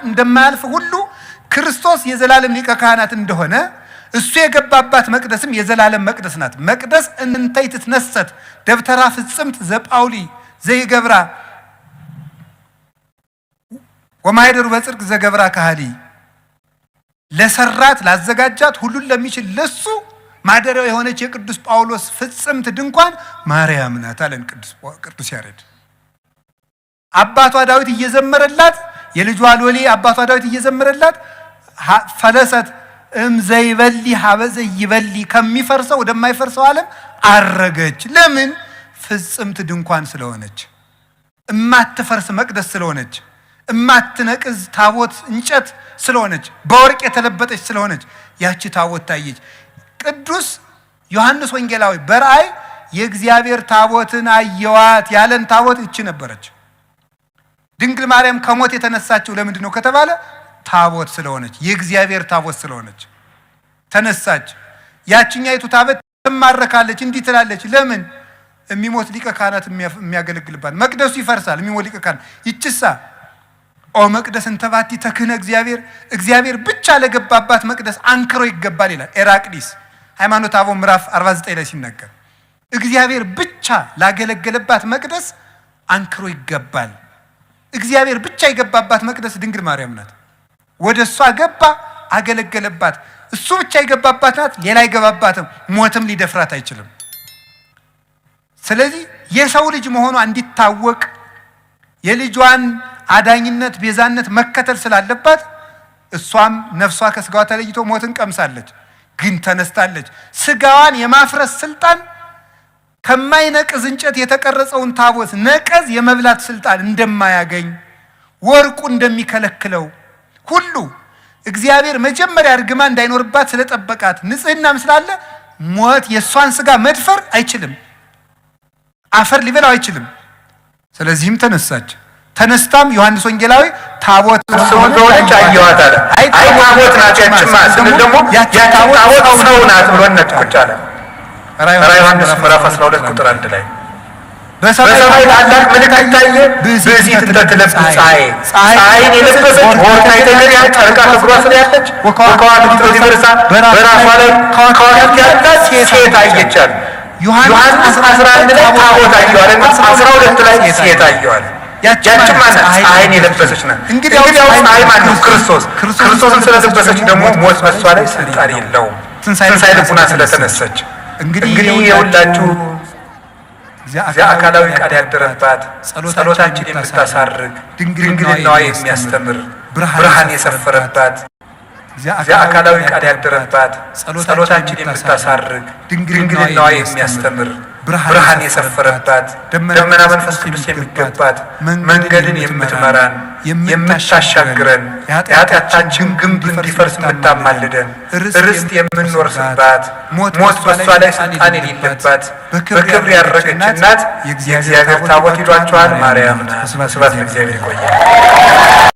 [SPEAKER 1] እንደማያልፍ ሁሉ ክርስቶስ የዘላለም ሊቀ ካህናት እንደሆነ እሱ የገባባት መቅደስም የዘላለም መቅደስ ናት። መቅደስ እንተ ይትትነሰት ደብተራ ፍጽምት ዘጳውሊ ዘይገብራ ወማይደሩ በጽድቅ ዘገብራ ካህሊ። ለሰራት ላዘጋጃት ሁሉን ለሚችል ለሱ ማደሪያው የሆነች የቅዱስ ጳውሎስ ፍጽምት ድንኳን ማርያም ናት አለን ቅዱስ ያሬድ። አባቷ ዳዊት እየዘመረላት፣ የልጇ ሎሌ አባቷ ዳዊት እየዘመረላት ፈለሰት ዘይበሊ ሀበዘ ይበሊ፣ ከሚፈርሰው ወደማይፈርሰው ዓለም አረገች። ለምን? ፍጽምት ድንኳን ስለሆነች፣ እማትፈርስ መቅደስ ስለሆነች፣ እማትነቅዝ ታቦት እንጨት ስለሆነች፣ በወርቅ የተለበጠች ስለሆነች ያቺ ታቦት ታየች። ቅዱስ ዮሐንስ ወንጌላዊ በራእይ የእግዚአብሔር ታቦትን አየዋት ያለን ታቦት እቺ ነበረች። ድንግል ማርያም ከሞት የተነሳችው ለምንድን ነው ከተባለ ታቦት ስለሆነች፣ የእግዚአብሔር ታቦት ስለሆነች ተነሳች። ያችኛይቱ ታቦት ትማረካለች፣ እንዲህ ትላለች። ለምን? የሚሞት ሊቀ ካህናት የሚያገለግልባት መቅደሱ ይፈርሳል። የሚሞት ሊቀ ካህናት ይችሳ ኦ መቅደስ እንተባቲ ተክህነ እግዚአብሔር ብቻ ለገባባት መቅደስ አንክሮ ይገባል ይላል ኤራቅሊስ ሃይማኖተ አበው ምዕራፍ 49 ላይ ሲናገር እግዚአብሔር ብቻ ላገለገለባት መቅደስ አንክሮ ይገባል። እግዚአብሔር ብቻ የገባባት መቅደስ ድንግል ማርያም ናት። ወደ እሷ ገባ አገለገለባት። እሱ ብቻ የገባባት ናት። ሌላ አይገባባትም። ሞትም ሊደፍራት አይችልም። ስለዚህ የሰው ልጅ መሆኗ እንዲታወቅ የልጇን አዳኝነት ቤዛነት መከተል ስላለባት እሷም ነፍሷ ከስጋዋ ተለይቶ ሞትን ቀምሳለች፣ ግን ተነስታለች። ስጋዋን የማፍረስ ስልጣን ከማይነቅዝ እንጨት የተቀረጸውን ታቦት ነቀዝ የመብላት ስልጣን እንደማያገኝ ወርቁ እንደሚከለክለው ሁሉ እግዚአብሔር መጀመሪያ እርግማ እንዳይኖርባት ስለጠበቃት ንጽህናም ስላለ ሞት የሷን ስጋ መድፈር አይችልም፣ አፈር ሊበላው አይችልም። ስለዚህም ተነሳች። ተነስታም ዮሐንስ ወንጌላዊ ታቦት
[SPEAKER 3] ስለሆነች አየኋት አለ። አይ ታቦት ናት ያችማ ስንል ደግሞ ያቺ ታቦት ሰው ናት ብሎ ነጥቆች አለ። ራዕየ ዮሐንስ ምዕራፍ 12 ቁጥር 1 ላይ በሰማይ ታላቅ ምልክት ታየ፣ ብእሲት ተተለብስ ፀሐይን የለበሰች ወርቃ የተገኘ ጨርቃ ከእግሯ ስር ያለች ከዋክብት በርሳ በራሷ ላይ ከዋክብት ያላት ሴት አየች አለ። ዮሐንስ 11 ላይ ታቦት አየዋልና 12 ላይ ሴት አየዋል። ያችም ማናት? ፀሐይን የለበሰች ናት። እንግዲህ ያው ፀሐይ ማን ነው? ክርስቶስ። ክርስቶስን ስለለበሰች ደግሞ ሞት በሷ ላይ ስልጣን የለውም፣ ትንሣኤ ልቡና ስለተነሳች። እንግዲህ የሁላችሁ እዚያ አካላዊ ቃል ያደረባት ጸሎታችን የምታሳርግ ድንግልናዋ የሚያስተምር ብርሃን የሰፈረባት እዚያ አካላዊ ቃል ያደረባት ጸሎታችን የምታሳርግ ድንግልናዋ የሚያስተምር ብርሃን የሰፈረባት ደመና መንፈስ ቅዱስ የሚገባት መንገድን የምትመራን የምታሻግረን የኃጢአታችን ግንብ እንዲፈርስ የምታማልደን ርስት የምንወርስባት ሞት በሷ ላይ ስልጣን የሌለባት በክብር ያረገች እናት የእግዚአብሔር ታቦት ይሏቸዋል። ማርያም ናት። ስብሐት ለእግዚአብሔር። ይቆያል።